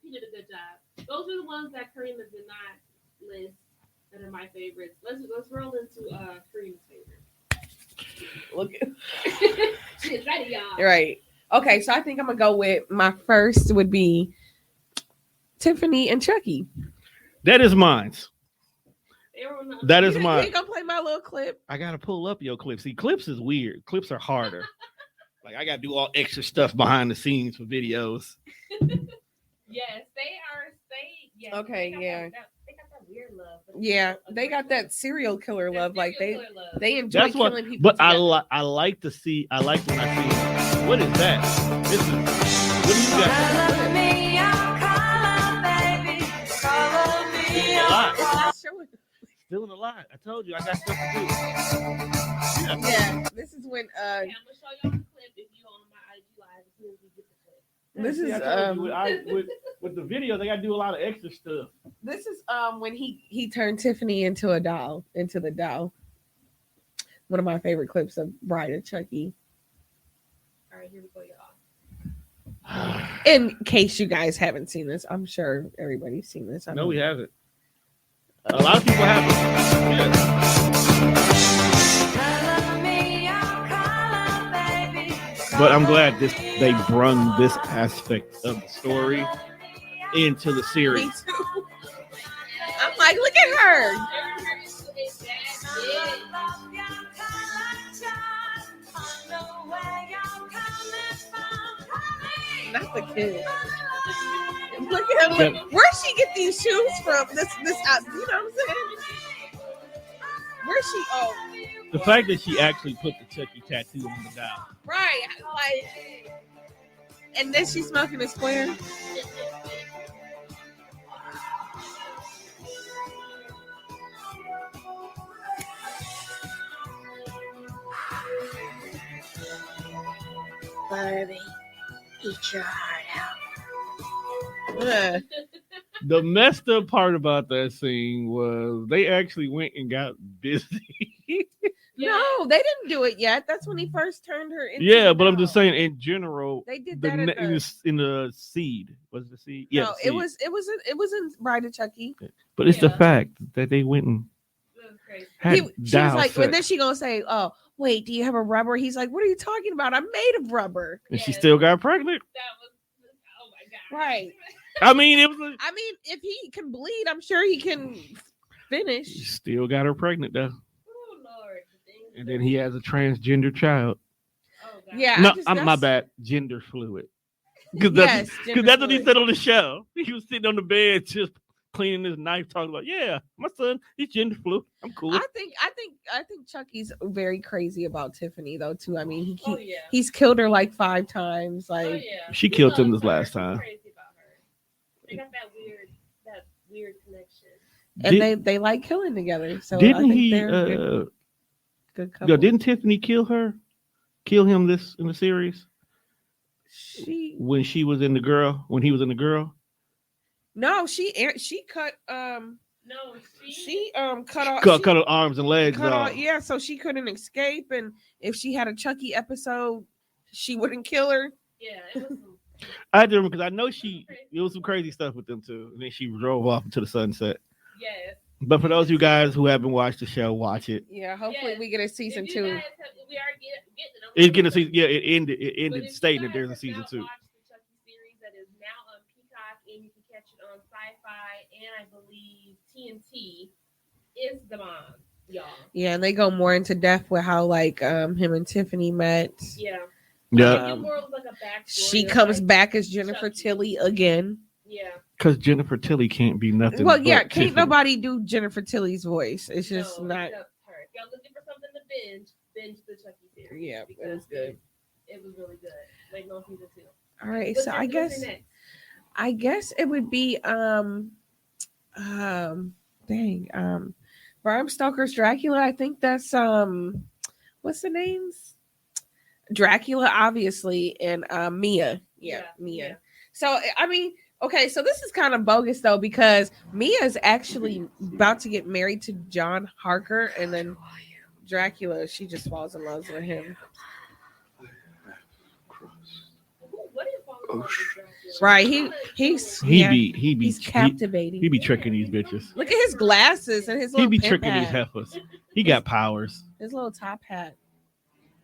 He did a good job. Those are the ones that Karina did not list that are my favorites. Let's roll into Karina's favorite. Look, She's ready, y'all. right. Okay, so I think I'm gonna go with my first would be Tiffany and Chucky. That is mine. They were on the- That is You mine. ain't gonna play my little clip. I gotta pull up your clips. See, clips is weird. Clips are harder. Like I gotta do all extra stuff behind the scenes for videos. Yes, they are. They Okay, they got yeah. they got that weird love. but Yeah, a they great got love. that serial killer That love. Like serial killer love. they enjoy That's what. killing people. But together. I like to see. I like when I see. What is that? This is. What do you got? Stealing a lot. Show it. Stealing a lot. I told you I got stuff to do. Yeah, this is when Okay, I'm gonna show y'all the clip if you on my IG live as soon as we get the clip. This See, is, I told you, with the video, they gotta do a lot of extra stuff. this is when he turned Tiffany into a doll, into the doll. One of my favorite clips of Bride of Chucky. All right, here we go, y'all. In case you guys haven't seen this, I'm sure everybody's seen this. No, we haven't. A lot of people haven't. Yeah. But I'm glad they brung this aspect of the story into the Me series. too. I'm like, look at her. Turn her into a bad Not the kid. Look at her. Look, where'd she get these shoes from? This you know what I'm saying? Where's she? Oh, The fact that she actually put the Chucky tattoo on the doll. right. Like, and then she's smoking a square. Barbie, eat your heart out. Ugh. The messed up part about that scene was they actually went and got busy. No, they didn't do it yet. That's when he first turned her into. Yeah, the but I'm just doll. saying in general, They did the, that ne- at in, the, the, in the seed was it the seed. Yeah, no, the it was in Bride of Chucky. But it's the Yeah. fact that they went and That was crazy. had She was doll like, sex. and then she gonna say, "Oh, wait, do you have a rubber?" He's like, "What are you talking about? I'm made of rubber." and she Yeah. still got pregnant. That was, oh my god. Right. I mean, it was. I mean, if he can bleed, I'm sure he can She finish. still got her pregnant though, Oh lord. the things and that- then he has a transgender child. Oh god. Yeah, No, just- my that's- bad, gender fluid. Because Yes, that's gender that's what he fluid. said on the show. He was sitting on the bed just cleaning his knife, talking about, yeah, my son, he's gender fluid. I'm cool. I think Chucky's very crazy about Tiffany though too. I mean, Oh yeah. he's killed her like 5 times. Oh, Like, yeah. She He killed him loves this last her. time. He's crazy about her. They got that weird connection. and Did- they like killing together. So I didn't think he? they're a good couple. No, didn't Tiffany kill him this in the series she? when she was in the girl? When he was in the girl, No, she cut No, she cut off cut her arms and legs cut off. off, yeah, so she couldn't escape, and if she had a Chucky episode, she wouldn't kill her. Yeah, it was some I do because I know it was some crazy stuff with them too, and then she drove off into the sunset. Yes. But for those of you guys who haven't watched the show, watch it. Yeah, hopefully Yes. we get a season If you 2. guys we are getting them. It's getting a season. Yeah, it ended. It But ended if you stating that guys there's a have season not 2. watched the Chucky series that is now on Peacock, and you can catch it on Sci-Fi and I believe TNT, is the bomb, y'all. Yeah, and they go more into depth with how like him and Tiffany met. Yeah. Yeah, They give more of like a backstory. She of, comes like, back as Jennifer Chucky. Tilly again. Yeah. because Jennifer Tilly can't be nothing. Well, but yeah, can't Tiffany. nobody do Jennifer Tilly's voice. It's just No, not. except her. If y'all looking for something to binge the Chucky series. Yeah, it because was good. It was really good. Like no season 2. All right, What's so your- I what's your guess next? it would be Bram Stoker's Dracula. I think that's what's the names? Dracula, obviously, and Mia. Yeah, Mia. Yeah. So I mean, okay, so this is kind of bogus though because Mia's actually about to get married to John Harker, and then Dracula, she just falls in love with him. What did fall in love with Dracula? Right? He's He's captivating. he be tricking these bitches. Look at his glasses and his He little be pimp tricking these hat. heifers. He got powers. His little top hat.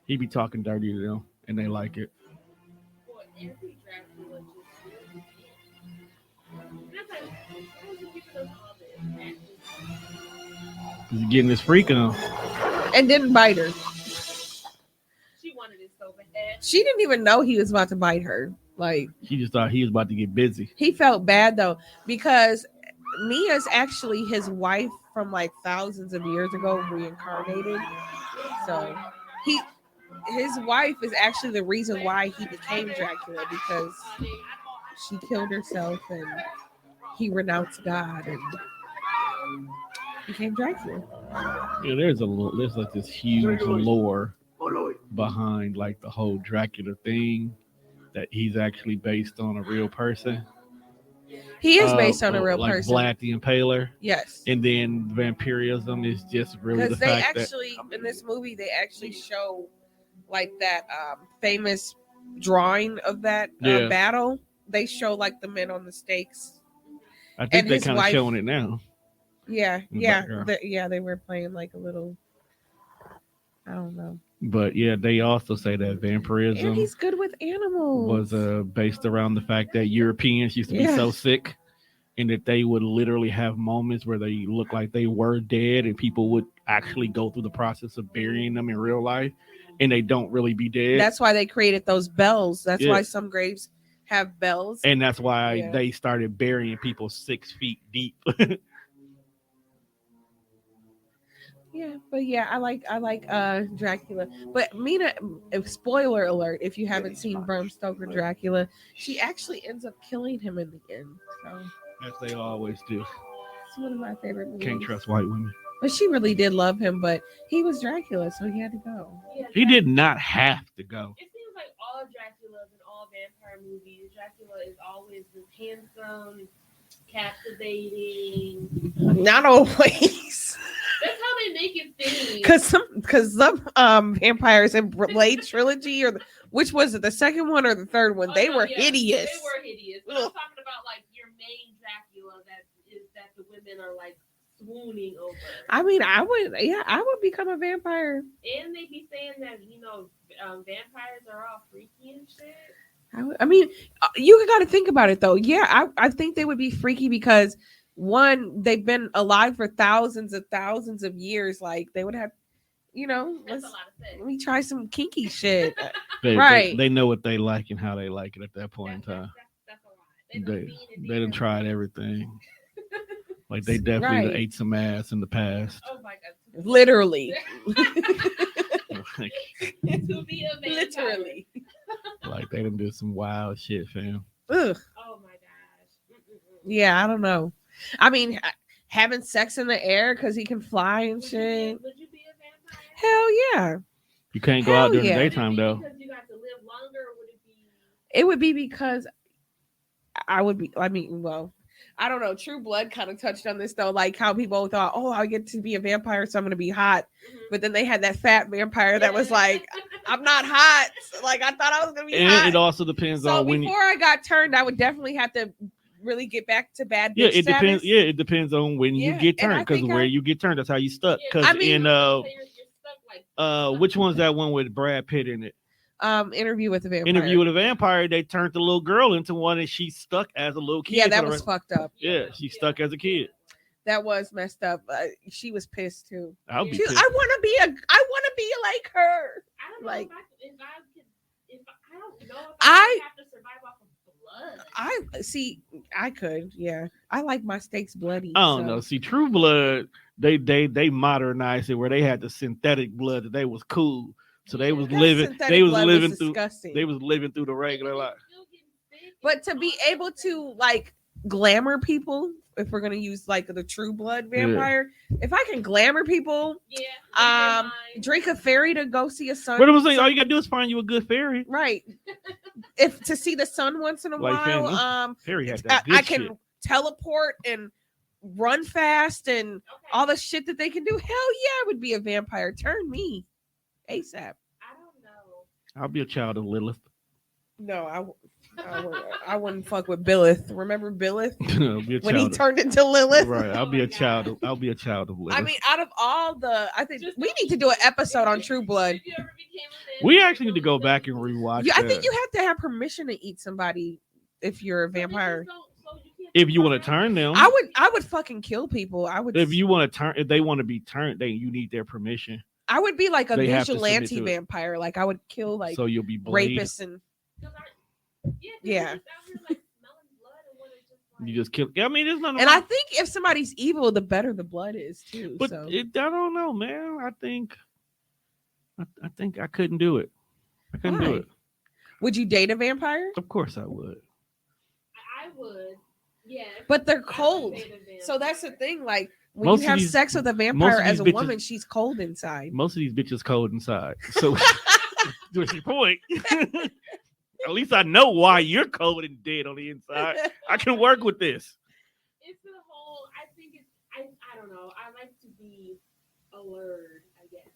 He be talking dirty to them, and they like it. Well, every Dracula just and I'm like, why is he giving us all this? He's getting his freak on. And didn't bite her. She wanted it so bad. She didn't even know he was about to bite her. Like, He just thought he was about to get busy. he felt bad though, because Mia's actually his wife from like thousands of years ago, reincarnated. So his wife is actually the reason why he became Dracula, because she killed herself and he renounced God and became Dracula. Yeah, there's like this huge lore behind like the whole Dracula thing, that he's actually based on a real person. He is based on a real like person. Vlad the Impaler. Yes. And then vampirism is just really the Because they fact actually in this movie they actually show like that famous drawing of that Yeah. battle. They show like the men on the stakes. that I think and they his kind of wife- showing it now. Yeah, In the yeah, background. they were playing like a little. I don't know. But yeah, they also say that And vampirism he's good with animals. was based around the fact that Europeans used to be Yeah. so sick, and that they would literally have moments where they look like they were dead, and people would actually go through the process of burying them in real life, and they don't really be dead. That's why they created those bells. That's Yeah. why some graves have bells. And that's why Yeah. they started burying people 6 feet deep. Yeah, but yeah, I like Dracula. But Mina, spoiler alert, if you haven't seen Bram Stoker Dracula, she actually ends up killing him in the end. So As they always do. it's one of my favorite movies. Can't trust white women. But she really did love him, but he was Dracula, so he had to go. Yeah, He did not have to go. It seems like all Draculas and all vampire movies, Dracula is always this handsome, captivating. Not always. That's how they make it seem. Because some vampires in Blade trilogy, which was it, the second one or the third one? Oh, they no, were yeah, hideous. They were hideous. But I'm talking about like your main Dracula that the women are like swooning over. I mean, I would become a vampire. And they be saying that, vampires are all freaky and shit. I mean, you got to think about it though. Yeah, I think they would be freaky because one, they've been alive for thousands of years. Like they would have, That's a let's lot of sex. let me try some kinky shit. They, Right. they know what they like and how they like it at that point in time. That's a lot. They done tried everything. Like they definitely Right. done ate some ass in the past. Oh my god. Literally, like, To be a vampire. literally. like they done did some wild shit, fam. Ugh. Oh my gosh. Yeah, I don't know. I mean, having sex in the air because he can fly and shit. Would you be a vampire? Hell yeah. You can't go Hell out during yeah. the daytime though. Because you got to live longer, or would it be? It would be because I would be. I mean, well, I don't know. True Blood kind of touched on this though, like how people thought, "Oh, I get to be a vampire, so I'm gonna be hot." But then they had that fat vampire that was like, "I'm not hot." Like I thought I was gonna be hot. And it also depends So on when. before I got turned, I would definitely have to really get back to bad. Yeah, Bitch it depends. status. Yeah, it depends on when you Yeah, get and I turned. Because think where I- you get turned, that's how you stuck. Because I mean- in which one's that one with Brad Pitt in it? Interview with the Vampire. Interview with a Vampire. They turned the little girl into one, and she stuck as a little kid. Yeah, for that the was rest- fucked up. Yeah, she stuck as a kid. That was messed up. She was pissed too. I'll be She, pissed. I want to be like her. I don't know Like- if I don't know if I- have to survive off of blood. I see. I could. Yeah, I like my steaks bloody. I don't so- know. See, True Blood, they modernized it where they had the synthetic blood that they was cool. So they was That living. synthetic They was blood living through. disgusting. They was living through the regular life. But to be able to like glamour people, if we're gonna use like the True Blood vampire, if I can glamour people, drink a fairy to go see a sun. But it was like, all you gotta do is find you a good fairy. Right. If to see the sun once in a Like while, family. Fairy had that good I can shit. teleport and run fast and all the shit that they can do. Hell yeah, I would be a vampire. Turn me ASAP. I don't know. I'll be a child of Lilith. No, I wouldn't fuck with Billith. Remember Billith I'll be a when he child. turned into Lilith? Right. I'll Oh be my a child. God. I'll be a child of Lilith. I mean, out of all the, I think Just we don't- need to do an episode on True Blood. If you ever became a we vampire, actually need to go back and rewatch. I that. think you have to have permission to eat somebody if you're a So they just vampire. don't- so you can't If you want to survive. turn them, I would fucking kill people. I would. if you want to turn, if they want to be turned, then you need their permission. I would be like a They have to submit vigilante to it. vampire. Like I would kill like So you'll be blade. rapists and 'Cause Yeah. yeah. Out here, like, smelling blood and wanna just, like, You just kill. I mean, there's nothing. and I wrong. think if somebody's evil, the better the blood is too. But so I don't know, man. I think I couldn't do it. I couldn't do Why? it. would you date a vampire? Of course I would. I would. Yeah. But they're I would cold. date a vampire. So that's the thing. Like when Most you of have these- sex with a most vampire of as a these bitches- woman, she's cold inside. Most of these bitches cold inside. So what's your point? At least I know why you're cold and dead on the inside. I can work with this. It's the whole. I think it's. I don't know. I like to be alert. I guess.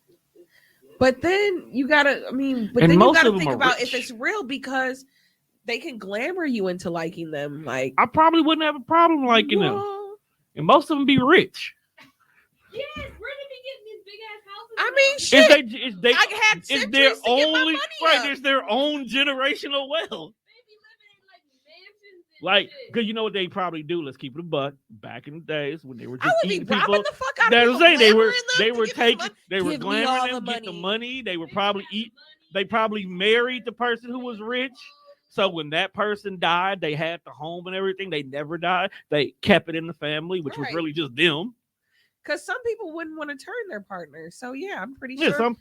But then you gotta, I mean, but And then you most gotta of them think are about if rich. it's real because they can glamour you into liking them. Like, I probably wouldn't have a problem liking them. well, And most of them be rich. Yes, we're gonna be getting these big ass houses. I mean, and shit. Is they I had it's centuries their to get my only money right, up. it's their own generational wealth. they be living in like mansions and Like, shit. because you know what they probably do. Let's keep it a buck. Back in the days when they were I just would be eating robbing people, the fuck out of that's people. what I'm saying. They were glamoring them they to were give me taking money. they were Give me all glamoring the them, get the money. money. They were They probably have eat. money, They probably married the person who was rich. So when that person died, they had the home and everything. They never died. They kept it in the family, which was Right. really just them. Because some people wouldn't want to turn their partner. So yeah, I'm pretty Yeah, sure some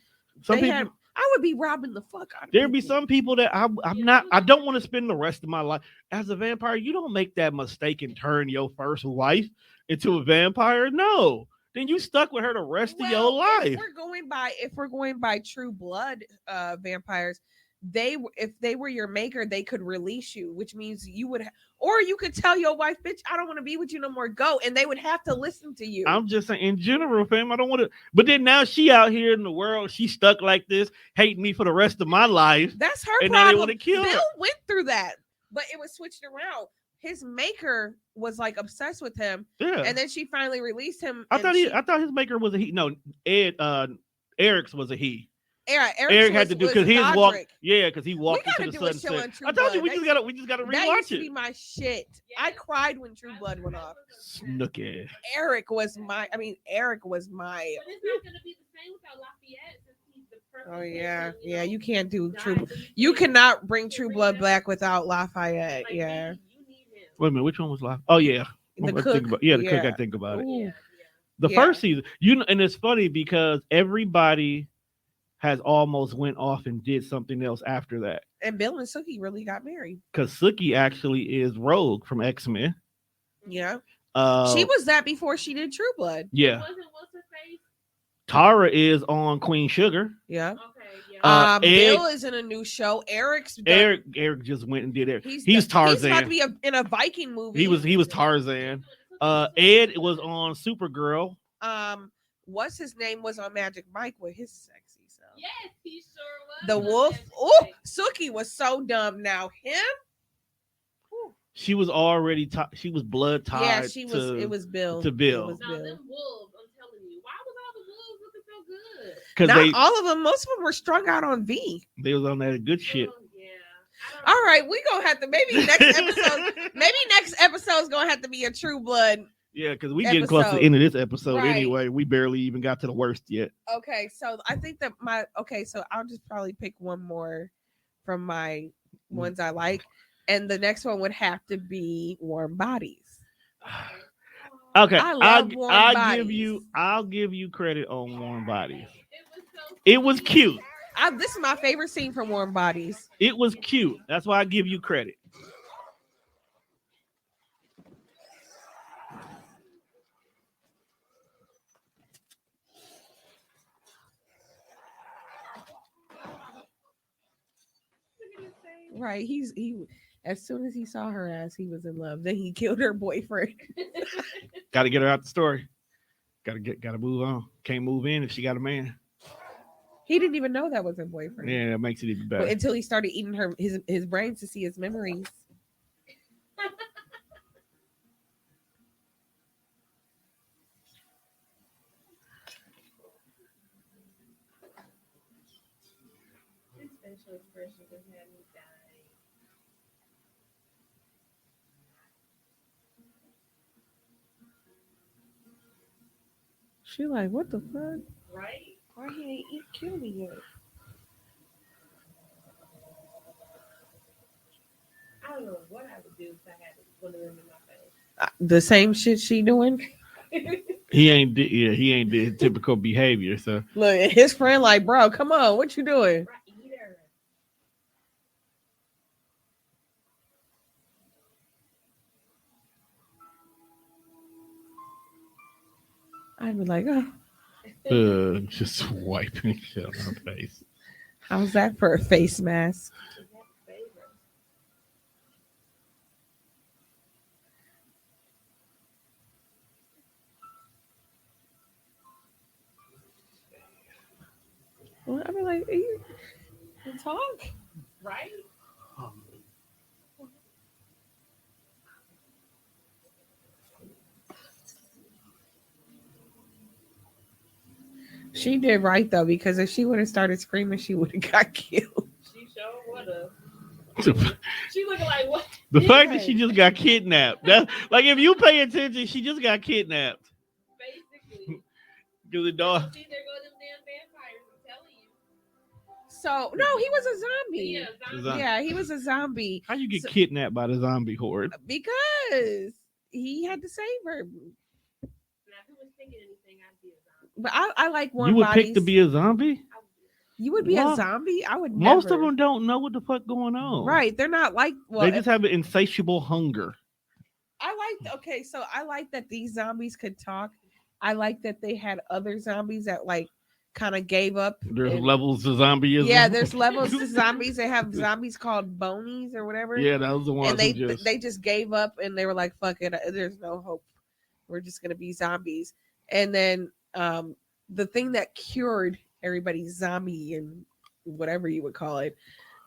they people. had- I would be robbing the fuck out of There'd be people. some people that I'm not. I don't want to spend the rest of my life as a vampire. You don't make that mistake and turn your first wife into a vampire. No, then you stuck with her the rest of your Well, life. If we're going by True Blood vampires, if they were your maker, they could release you, which means you would, or you could tell your wife, "Bitch, I don't want to be with you no more. Go," and they would have to listen to you. I'm just saying, in general, fam. I don't want to. But then now she out here in the world, she stuck like this, hating me for the rest of my life. That's her And now they problem. wanna kill her. Bill went through that, but it was switched around. His maker was like obsessed with him, Yeah, and then she finally released him. I and thought she- I thought his maker was a he. No, Eric's was a he. Eric Had to do because he walked. Yeah, because he walked gotta into the do a show sunset. on True I told you Blood. we just gotta That rewatch used to it. be my shit. I cried when True Blood went off. Snooky. Eric was my. Eric was my. But it's not gonna be the same without Lafayette since he's the perfect. Oh yeah, person, yeah. You can't do die, True. so You can't- cannot bring can't True bring Blood him back back. without Lafayette. Like, Yeah, you need him. Wait a minute, which one was live? Oh yeah, the I cook. think about, yeah, the cook. yeah. I think about it. Ooh. Yeah, The Yeah. first season, you know, and it's funny because everybody has almost went off and did something else after that. And Bill and Sookie really got married. Because Sookie actually is Rogue from X-Men. Yeah, Uh, she was that before she did True Blood. yeah. Wasn't what's her face? Tara is on Queen Sugar. Yeah, Okay, yeah. Ed, Bill is in a new show. Eric's done, Eric just went and did it. he's He's done- Tarzan. He's about to be in a Viking movie. He was Tarzan. Ed was on Supergirl. What's his name was on Magic Mike with his sexy self. Yes, he sure was. The on wolf. Magic Oh, Mike. Suki was so dumb. Now him. She was already she was blood tied. Yeah, she was. It was Bill. to Bill. It was No, Bill. them wolves, I'm telling you. Why was all the wolves looking so good? because Not all of them. Most of them were strung out on V. they was on that good shit. Oh, yeah. I don't All know. right, we gonna have to maybe next episode. Maybe next episode's gonna have to be a True Blood. Yeah, because we getting close to the Episode. end of this episode Right. anyway. We barely even got to the worst yet. Okay, so I think that so I'll just probably pick one more from my ones I like, and the next one would have to be Warm Bodies. Okay, I love Warm I'll give you credit on Warm Bodies. It was so It was cute. This is my favorite scene from Warm Bodies. It was cute. That's why I give you credit. Right? He as soon as he saw her ass, he was in love. Then he killed her boyfriend. Got to get her out the story. Got to move on. Can't move in if she got a man. He didn't even know that was her boyfriend. Yeah, that makes it even better. Until he started eating his brains to see his memories. His facial expression just had me dying. She like, what the fuck? Right? Why he ain't kill me yet? I don't know what I would do if I had one of them in my face. The same shit she doing. He ain't did typical behavior. So Look, and his friend like, bro, come on, what you doing? Right, either. I'd be like, oh, just wiping shit on her face. how's that for a face mask? Is that favorite? Well, I'd be like, you talk. Right? She did right though, because if she would have started screaming, she would have got killed. She sure would have. The She looking like what? fact that she just got kidnapped. That, like, if you pay attention, she just got kidnapped. Basically. Because the dog. See, there go them damn vampires. I'm telling you. So no, he was a zombie. Yeah, Zombie. Yeah, he was a zombie How you get So- kidnapped by the zombie horde? because he had to save her. Now, if he was thinking anything, I'd be a zombie. But I like Warm You would Bodies. pick to be a zombie? I would be. You would be a Well, zombie? I would Most never. of them don't know what the fuck going on. Right. They're not like well They just have an insatiable hunger. I like okay, so I like that these zombies could talk. I like that they had other zombies that like kind of gave up. There's and- levels of zombieism. Yeah, there's levels to zombies. They have zombies called bonies or whatever. Yeah, that was the ones and they who just. they just gave up and they were like, "Fuck it, there's no hope. We're just gonna be zombies." And then the thing that cured everybody's zombie and whatever you would call it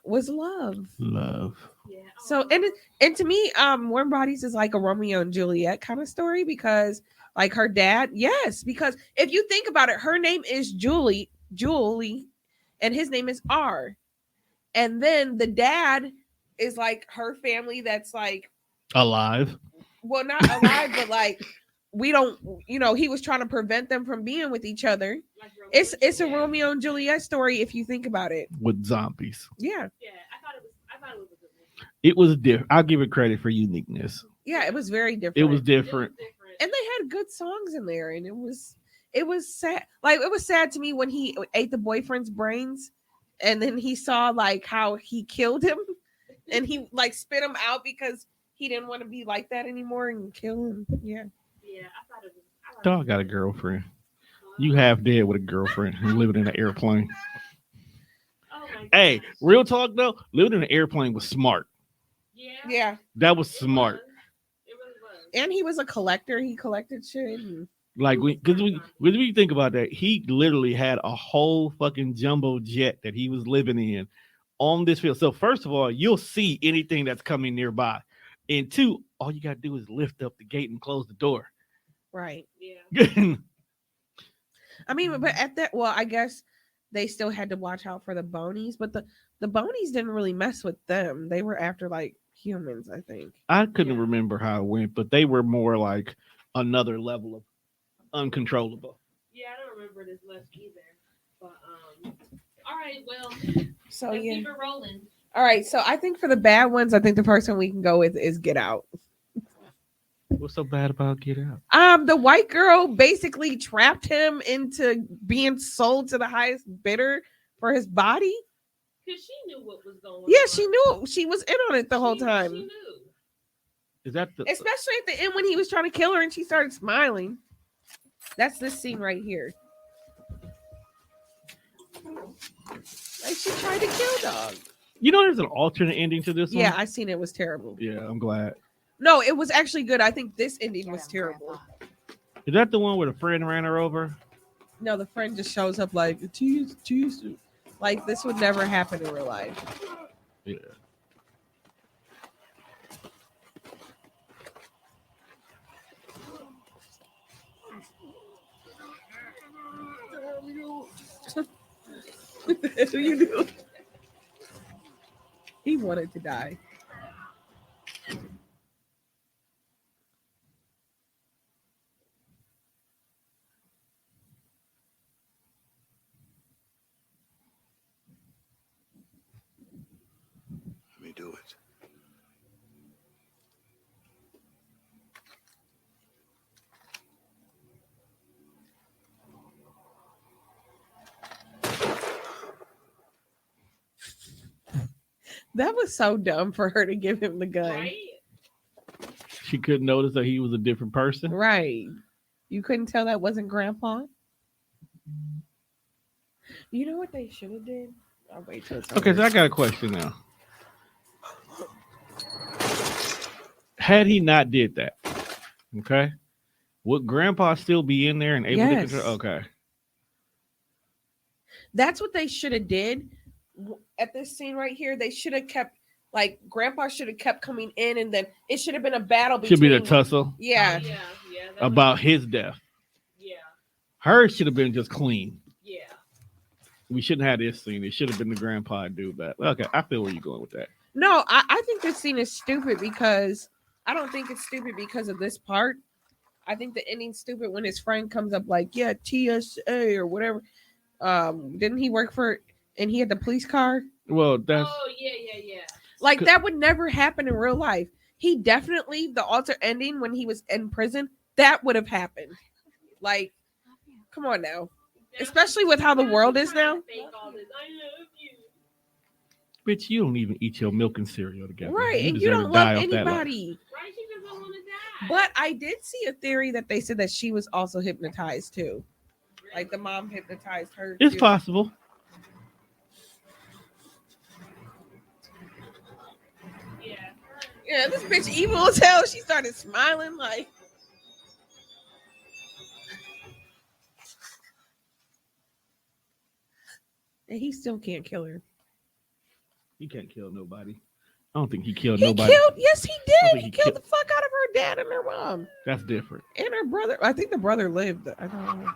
was love. Love. Yeah. So and to me, Warm Bodies is like a Romeo and Juliet kind of story because like her dad, yes, because if you think about it, her name is Julie, and his name is R. And then the dad is like her family that's like, Alive. well, not alive, but like we don't, he was trying to prevent them from being with each other. like Romeo It's and a Juliet. Romeo and Juliet story if you think about it. With zombies. Yeah. Yeah, I thought it was a good movie. It was different. I'll give it credit for uniqueness. Yeah, it was very different. It was It was different. different. And they had good songs in there, and it was sad. Like it was sad to me when he ate the boyfriend's brains, and then he saw like how he killed him, and he like spit him out because he didn't want to be like that anymore and kill him. Yeah, Yeah, I thought it was. I liked Dog it. got a girlfriend. You half dead with a girlfriend and living in an airplane. like Hey, that. real talk though, living in an airplane was smart. Yeah. Yeah. That was It smart. was. It really was. And he was a collector. He collected shit. And Like because when you think about that, he literally had a whole fucking jumbo jet that he was living in on this field. So first of all, you'll see anything that's coming nearby, and two, all you gotta do is lift up the gate and close the door. right. Yeah. I mean, but at that, well, I guess they still had to watch out for the bonies, but the bonies didn't really mess with them. They were after like humans, I think. I couldn't Yeah. remember how it went, but they were more like another level of uncontrollable. Yeah, I don't remember it as much either. But all right, well, So let's yeah. keep it rolling. All right. So I think for the bad ones, I think the first one we can go with is Get Out. What's so bad about Get Out? The white girl basically trapped him into being sold to the highest bidder for his body. Because she knew what was going on. Yeah, she knew. She was in on it the whole She time. knew. Is that the Especially at the end when he was trying to kill her and she started smiling. That's this scene right here. Like she tried to kill dog. you know there's an alternate ending to this Yeah, one? I seen it was terrible. Yeah, I'm glad. No, it was actually good. I think this ending was terrible. Is that the one where the friend ran her over? No, the friend just shows up like cheese. Like this would never happen in real life. Yeah. You do. He wanted to die. Let me do it. That was so dumb for her to give him the gun. Right? She couldn't notice that he was a different person. Right. You couldn't tell that wasn't Grandpa? You know what they should have did? I'll wait till it's Okay, over. so I got a question now. Had he not did that, okay, would Grandpa still be in there and able Yes. to control? Okay. That's what they should have did at this scene right here. They should have kept like Grandpa should have kept coming in, and then it should have been a battle between. Should be the tussle Yeah, Yeah. That about was- his death. Yeah. Hers should have been just clean. Yeah. We shouldn't have this scene. It should have been the grandpa do that. Okay, I feel where you're going with that. no, I think this scene is stupid because I don't think it's stupid because of this part. I think the ending's stupid when his friend comes up like, yeah, TSA or whatever. Didn't he work for? And he had the police car. Well, that's Oh, yeah. Like that would never happen in real life. He definitely the alter ending when he was in prison that would have happened. Like, come on now, especially with how the world is now. Fake all this, I love you. bitch. You don't even eat your milk and cereal together. Right, and you deserve to don't die love off that life. anybody. Right? She just don't want to die. But I did see a theory that they said that she was also hypnotized too. Like the mom hypnotized her. It's too. possible. Yeah. Yeah, this bitch evil as hell. She started smiling like. And he still can't kill her. He can't kill nobody. I don't think he killed He nobody. killed. Yes, he I did. think He he killed killed- the fuck out of her dad and her mom That's different. and her brother. I think the brother lived. I don't know.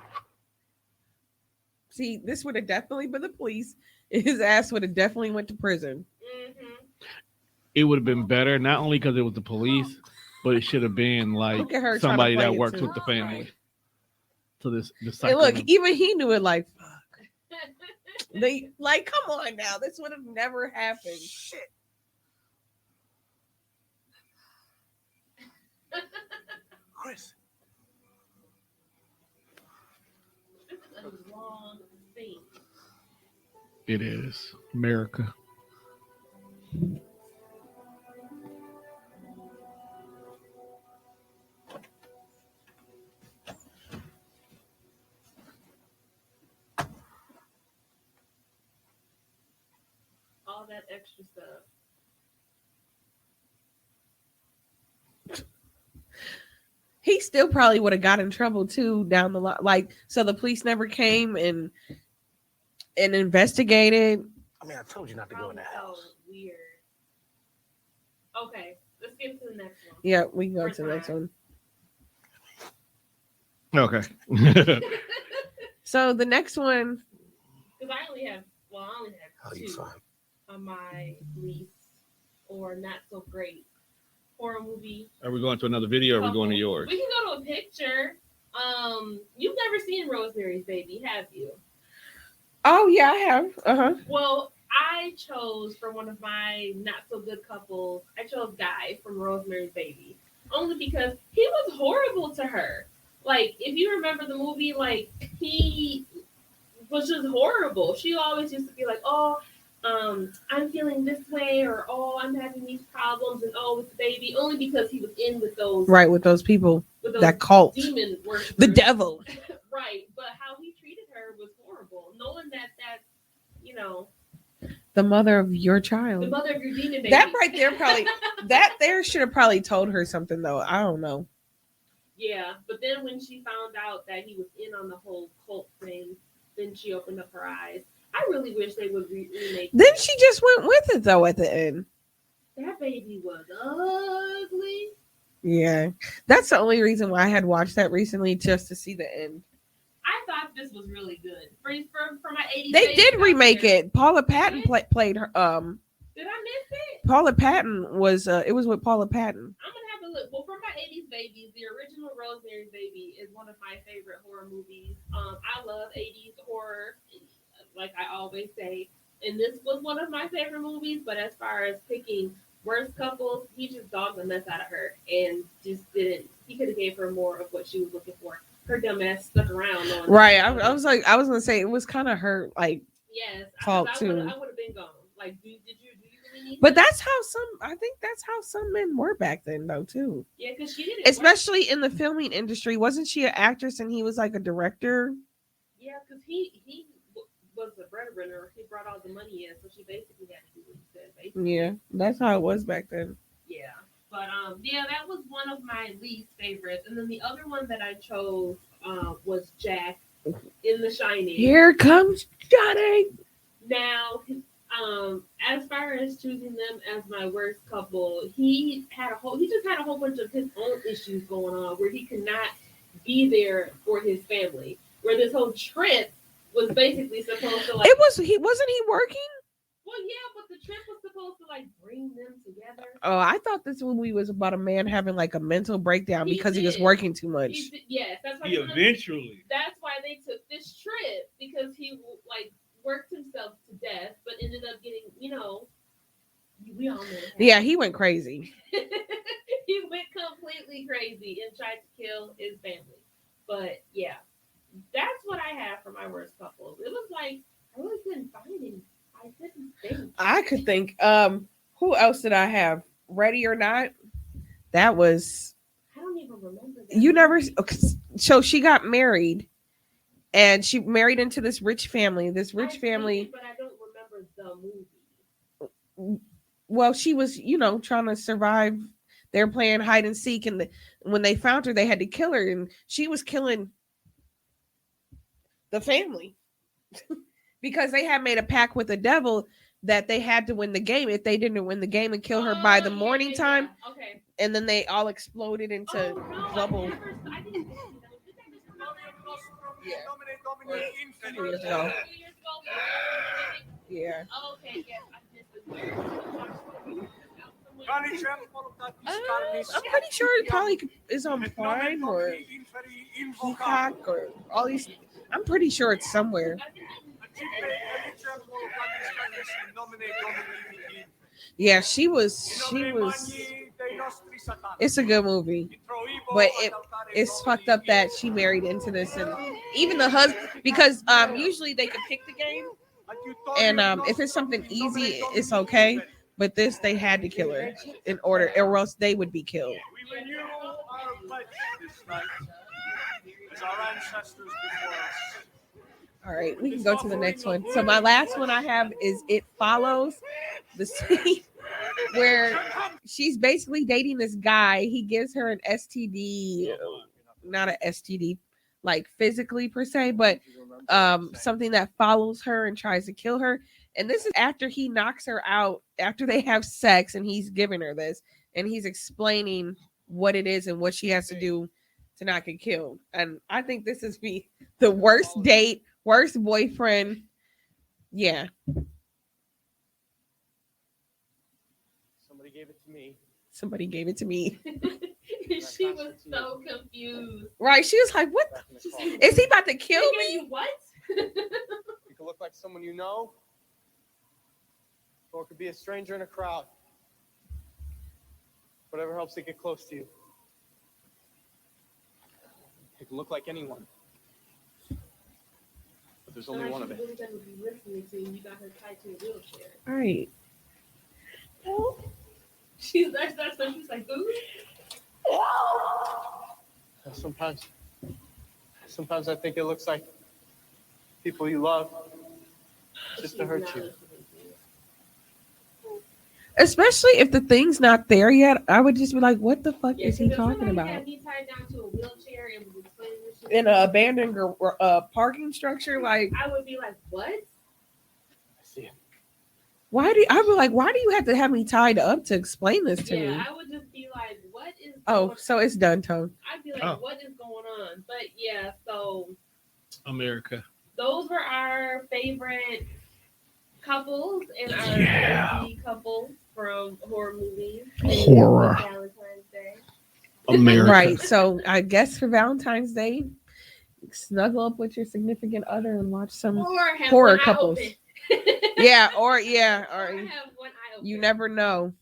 See, this would have definitely been the police. His ass would have definitely went to prison. Mm-hmm. It would have been better, not only because it was the police, but it should have been like Look at her trying to somebody play that it works too. with the family. So this And cycle. look, even he knew it. Like, fuck. They like, come on now. This would have never happened. Shit. Chris. This is a long thing. It is America. that extra stuff. He still probably would have got in trouble too down the line. Like, so the police never came and investigated. I mean, I told you not to go in Probably that so house. weird. Okay, let's get to the next one. Yeah, we can go For to the next time. one. Okay. So the next one, Because I only have How you two find? on my least or not so great horror movie. Are we going to another video or are we going to yours? We can go to a picture. You've never seen Rosemary's Baby, have you? oh yeah, I have. Uh-huh. Well, I chose for one of my not so good couples. I chose Guy from Rosemary's Baby, only because he was horrible to her. Like, if you remember the movie, like he was just horrible. She always used to be like, "Oh, I'm feeling this way," or "Oh, I'm having these problems," and "Oh, with the baby," only because he was in with those Right, with those people, with those that cult, demon worshipers. the devil. Right, but how he treated her was horrible. Knowing that you know, The mother of your the child. mother of your demon baby. That right there probably that there should have probably told her something though. I don't know. Yeah, but then when she found out that he was in on the whole cult thing, then she opened up her eyes. I really wish they would remake. Then she just went with it though at the end. That baby was ugly. Yeah. That's the only reason why I had watched that recently, just to see the end. I thought this was really good for my 80s. They babies did out remake there. it. Paula Patton played her Did I miss it? Paula Patton was it was with Paula Patton. I'm gonna have to look. Well, for my 80s babies, the original Rosemary's Baby is one of my favorite horror movies. I love 80s horror, like I always say, and this was one of my favorite movies. But as far as picking worst couples, he just dogged the mess out of her and just didn't. He could have gave her more of what she was looking for. Her dumb ass stuck around. Right. I was gonna say it was kind of her like, yes, fault I too. would have been gone. Like, do you really need? but that? that's how I think that's how some men were back then though too. Yeah, because she didn't. Especially in the filming industry. Wasn't she an actress and he was like a director? Yeah, because he was the breadwinner. He brought all the money in, so she basically had to do what he said. Basically. Yeah, that's how it was back then. Yeah, but yeah, that was one of my least favorites. And then the other one that I chose was Jack in The Shining. Here comes Johnny. Now, as far as choosing them as my worst couple, he just had a whole bunch of his own issues going on where he could not be there for his family. Where this whole trip was basically supposed to Wasn't he working? Well, yeah, but the trip was supposed to bring them together. Oh, I thought this movie was about a man having like a mental breakdown He because he was did. working too much. Yes, that's why. Eventually. That's why they took this trip because he worked himself to death, but ended up getting, we all know. Yeah, he went crazy. He went completely crazy and tried to kill his family. But yeah, that's what I have for my worst couples. It was like I really couldn't find any. I couldn't think. I could think. Who else did I have? Ready or Not? That was. I don't even remember that. You never. Okay, so she got married, and she married into this rich family. This rich family. But I don't remember the movie. Well, she was, trying to survive. They're playing hide and seek, and when they found her, they had to kill her, and she was killing the family because they had made a pact with the devil that they had to win the game. If they didn't win the game and kill her by the morning time, Okay. and then they all exploded into bubble. I didn't Yeah. Years ago. Yeah. Okay, yes, I missed I'm pretty sure it probably is on Prime or Peacock or all these. I'm pretty sure it's somewhere. Yeah, she was. It's a good movie, but it's fucked up that she married into this, and even the husband, because usually they can pick the game, and if it's something easy, it's okay. But this, they had to kill her in order, or else they would be killed. We renew our pledge this night as our ancestors before us. All right, we can go to the next one. So my last one I have is It Follows. the scene where she's basically dating this guy. He gives her an STD, not an STD, like physically per se, but something that follows her and tries to kill her. And this is after he knocks her out, after they have sex, and he's giving her this, and he's explaining what it is and what she has to do to not get killed. And I think this is the worst date, worst boyfriend. Yeah. Somebody gave it to me. Somebody gave it to me. She was so confused. Right. She was like, what? Is he about to kill me? You what? You could look like someone you know, or it could be a stranger in a crowd. Whatever helps to get close to you. It can look like anyone. But there's only one of it. Really doesn't be listening to you. You got her tied to a wheelchair. Right. That's when she's like, who? Sometimes I think it looks like people you love just to hurt you. Especially if the thing's not there yet, I would just be like, what the fuck is he if talking somebody about? had me tied down to a wheelchair and was explaining this shit In an abandoned parking structure, like, I would be like, what? I see it. why do you have to have me tied up to explain this to me? Yeah, I would just be like, what is Oh, going so it's done, Tone. I'd be like, Oh. what is going on? But yeah, so America. those were our favorite couples and our favorite couples from horror movies. Horror. Valentine's Day. America. Right. So I guess for Valentine's Day, snuggle up with your significant other and watch some Or have horror one eye couples. open. or Or have one eye open. you never know.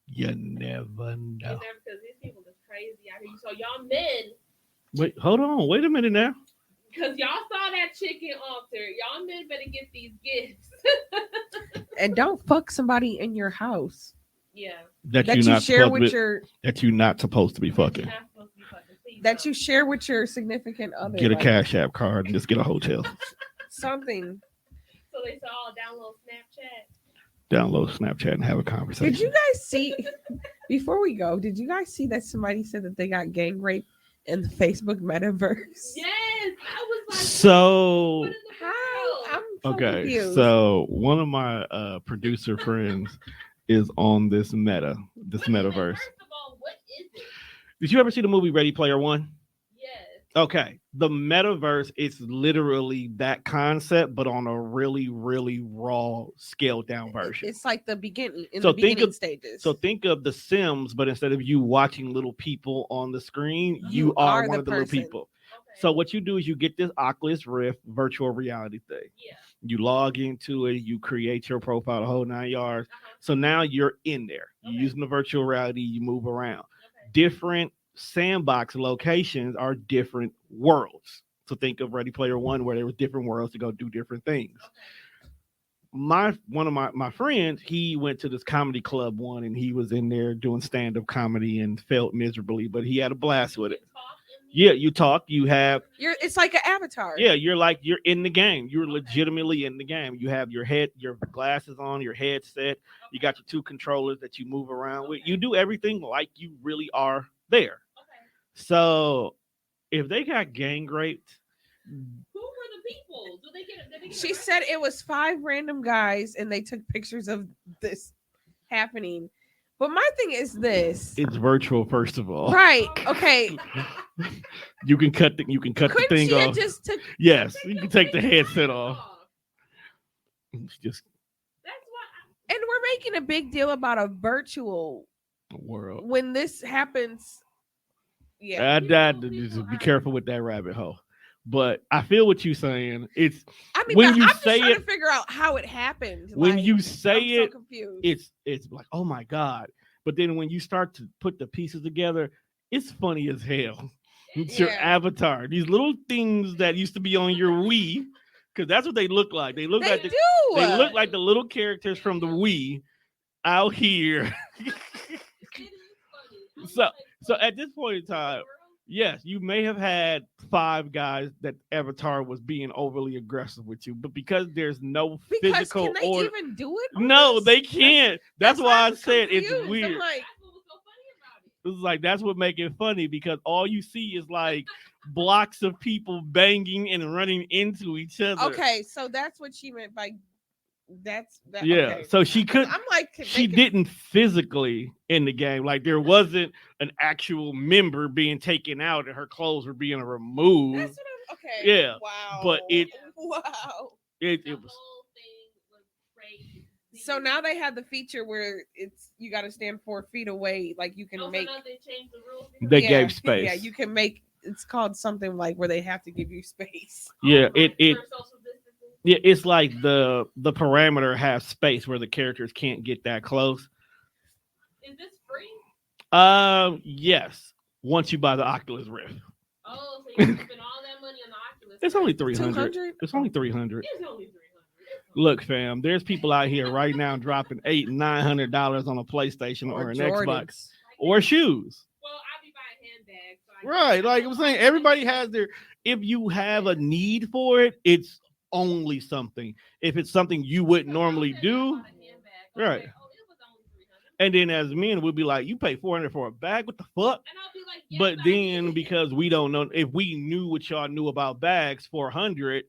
You never know. Because these people is crazy out here. So y'all men, Wait, hold on. Wait a minute now. because y'all saw that chicken altar, y'all men better get these gifts. And don't fuck somebody in your house Yeah. That that you're you not share supposed with to be, your that you're not supposed to be fucking. You're not supposed to be fucking. Please that don't. you share with your significant other. Get a like, Cash App card and just get a hotel. something. So they said, oh, download Snapchat. Download Snapchat and have a conversation. Did you guys see before we go? Did you guys see that somebody said that they got gang raped in the Facebook metaverse? Yes, I was like, So what in the world? How? I'm so okay, confused. so one of my producer friends is on this metaverse. First of all, what is it? Did you ever see the movie Ready Player One? Yes. Okay, the metaverse is literally that concept, but on a really, really raw, scaled down version. It's like the beginning So the think beginning of- stages. So think of The Sims, but instead of you watching little people on the screen, you You are are one the of the little person. people. Okay. So what you do is you get this Oculus Rift virtual reality thing. Yeah. You log into it, you create your profile, the whole 9 yards. So now you're in there. You're Okay. using the virtual reality, you move around. Okay. Different sandbox locations are different worlds. So think of Ready Player One, where there were different worlds to go do different things. One of my friends, he went to this comedy club one, and he was in there doing stand-up comedy and felt miserably, but he had a blast with it. Yeah, you talk, you have it's like an avatar. yeah, you're in the game. You're legitimately in the game. You have your glasses on, your headset. You got your two controllers that you move around with. You do everything like you really are there. Okay. So if they got gang raped, Who were the people? Did they get She said it was 5 random guys and they took pictures of this happening. But my thing is this. it's virtual. First of all, Right. Okay. you can cut the Couldn't thing she have off. just took Yes, you can take the headset off. It's just That's why. and we're making a big deal about a virtual a world. when this happens. Yeah. Just be careful with that rabbit hole. But I feel what you're saying. It's I mean, when but you I'm just say trying it- to figure out how it happened. when Like, you say I'm so it, confused. it's like, oh my God. But then when you start to put the pieces together, it's funny as hell. It's your Yeah. avatar. These little things that used to be on your Wii, because that's what they look like. They look They like do. they look like the little characters from the Wii out here. It is funny. I'm So- like, So at this point in time, Yes, you may have had 5 guys that Avatar was being overly aggressive with you, but because there's no Because physical can they order, even do it? on no, this? they can't. That's why I I'm said it's confused. weird. I'm like, That's what was so funny about it. It's like that's what make it funny because all you see is like blocks of people banging and running into each other. okay, so that's what she meant by that. Yeah. Okay. So she could. I'm like, She didn't physically in the game. Like there wasn't an actual member being taken out and her clothes were being removed. That's what I'm okay. Yeah, Wow. but it- wow. It The was. whole thing was crazy. So now they have the feature where it's you got to stand 4 feet away, like you can Also, make. now they changed the rules. They Yeah, gave space. Yeah, you can make. It's called something like where they have to give you space. Yeah, For it social distancing. yeah, it's like the parameter has space where the characters can't get that close. Is this free? Yes. Once you buy the Oculus Rift, Oh, so you can spend all that money on the Oculus. it's only Rift. 300. 200? It's only 300. It's only 300. Look, fam, there's people out here right now dropping $800 and $900 on a PlayStation or an Xbox Jordans. or shoes. Well, I be buying handbags. So Right, like I'm saying, everybody has their. If you have a need for it, it's only something. If it's something you wouldn't normally do, right. And then as men, we'll be like, "You pay $400 for a bag? What the fuck?" And I'll be like, yes, But I then did. because we don't know, if we knew what y'all knew about bags, 400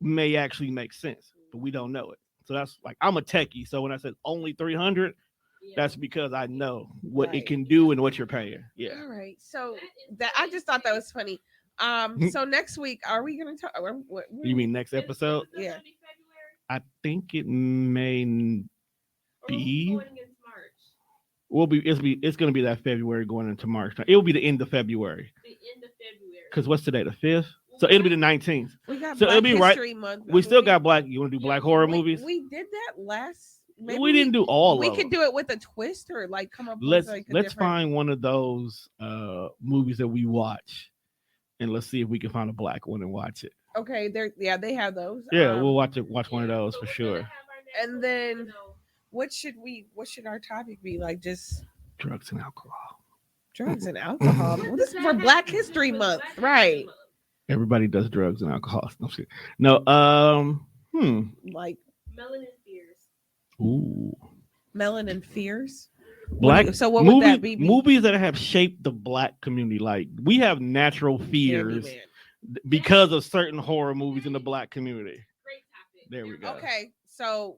may actually make sense, but we don't know it. So that's like I'm a techie. So when I said only 300, Yeah. that's because I know what Right. it can do and what you're paying. Yeah. All right. So That is I just thought that was funny. Hmm. So next week, are we gonna talk? What, You mean next Is- is episode? this Yeah. gonna be February? I think it may Or will we be. go against March? It's gonna be that February going into March. It will be the end of February. The end of February. Because what's today? The 5th. So it'll be the 19th. we got So Black it'll be right- History Month. We still movie. got black. You want to do black horror We- movies? We did that last. Maybe We didn't do all We of could them. do it with a twist or like come up Let's with like a let's different- find one of those movies that we watch, and let's see if we can find a black one and watch it. Okay, they have those. Yeah, we'll watch it. Watch one of those So for we're sure. gonna have our next And one, then- you know, What should our topic be? Like just Drugs and alcohol. drugs and alcohol. Well, this is for Black History Month, Black History right? Month. Everybody does drugs and alcohol. No, I'm just kidding. No, Like Melanin fears. Ooh. Melanin fears. Black. So what would that be? Movies that have shaped the black community. Like we have natural fears Candyman. because of certain horror movies in the black community. Great topic. There we go. Okay, so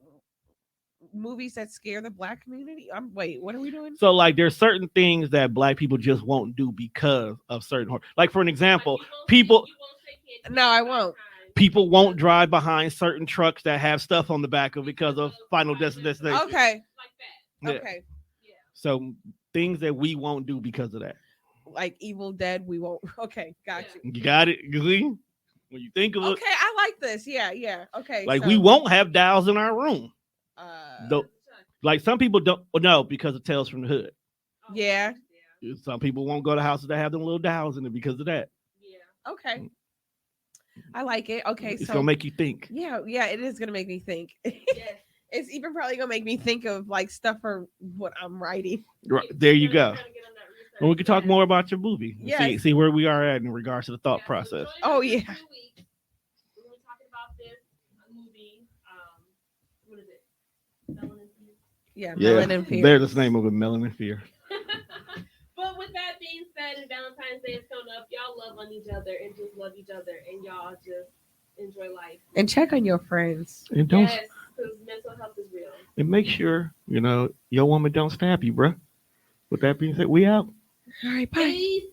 movies that scare the black community. Wait, what are we doing? So like there's certain things that black people just won't do because of certain horror. Like for an example, Like, you won't people- say- you won't say kids No, I about won't. time. people won't drive behind certain trucks that have stuff on the back of because of Final Destination. Okay, Like that. Yeah. okay. Yeah. So things that we won't do because of that. Like Evil Dead, we won't. Okay, got you. You got it? You see? When you think of Okay, it, I like this. Yeah, yeah. Okay, like so, we won't have dials in our room. Uh, Like some people don't know because of Tales from the Hood. Oh, Yeah. Some people won't go to houses that have them little dials in it because of that. Yeah. okay. I like it. Okay, It's so gonna make you think. yeah, it is gonna make me think. Yes. It's even probably gonna make me think of like stuff for what I'm writing. Right, there you go. Gotta get on that research. And we can talk Yes. more about your movie. See, Yes. see where we are at in regards to the thought Yeah, so process. join us Oh, in yeah. 2 weeks. We're gonna be talking about this movie. What is it? Melanin Fears. Yeah, Yeah, Melanin Fear. there's the name of it, Melanin Fear. But with that being said, and Valentine's Day is coming up, y'all love on each other and just love each other, and y'all just enjoy life. And check on your friends. And don't Yes, because mental health is real. and make sure your woman don't stab you, bruh. With that being said, we out. All right, bye. Peace.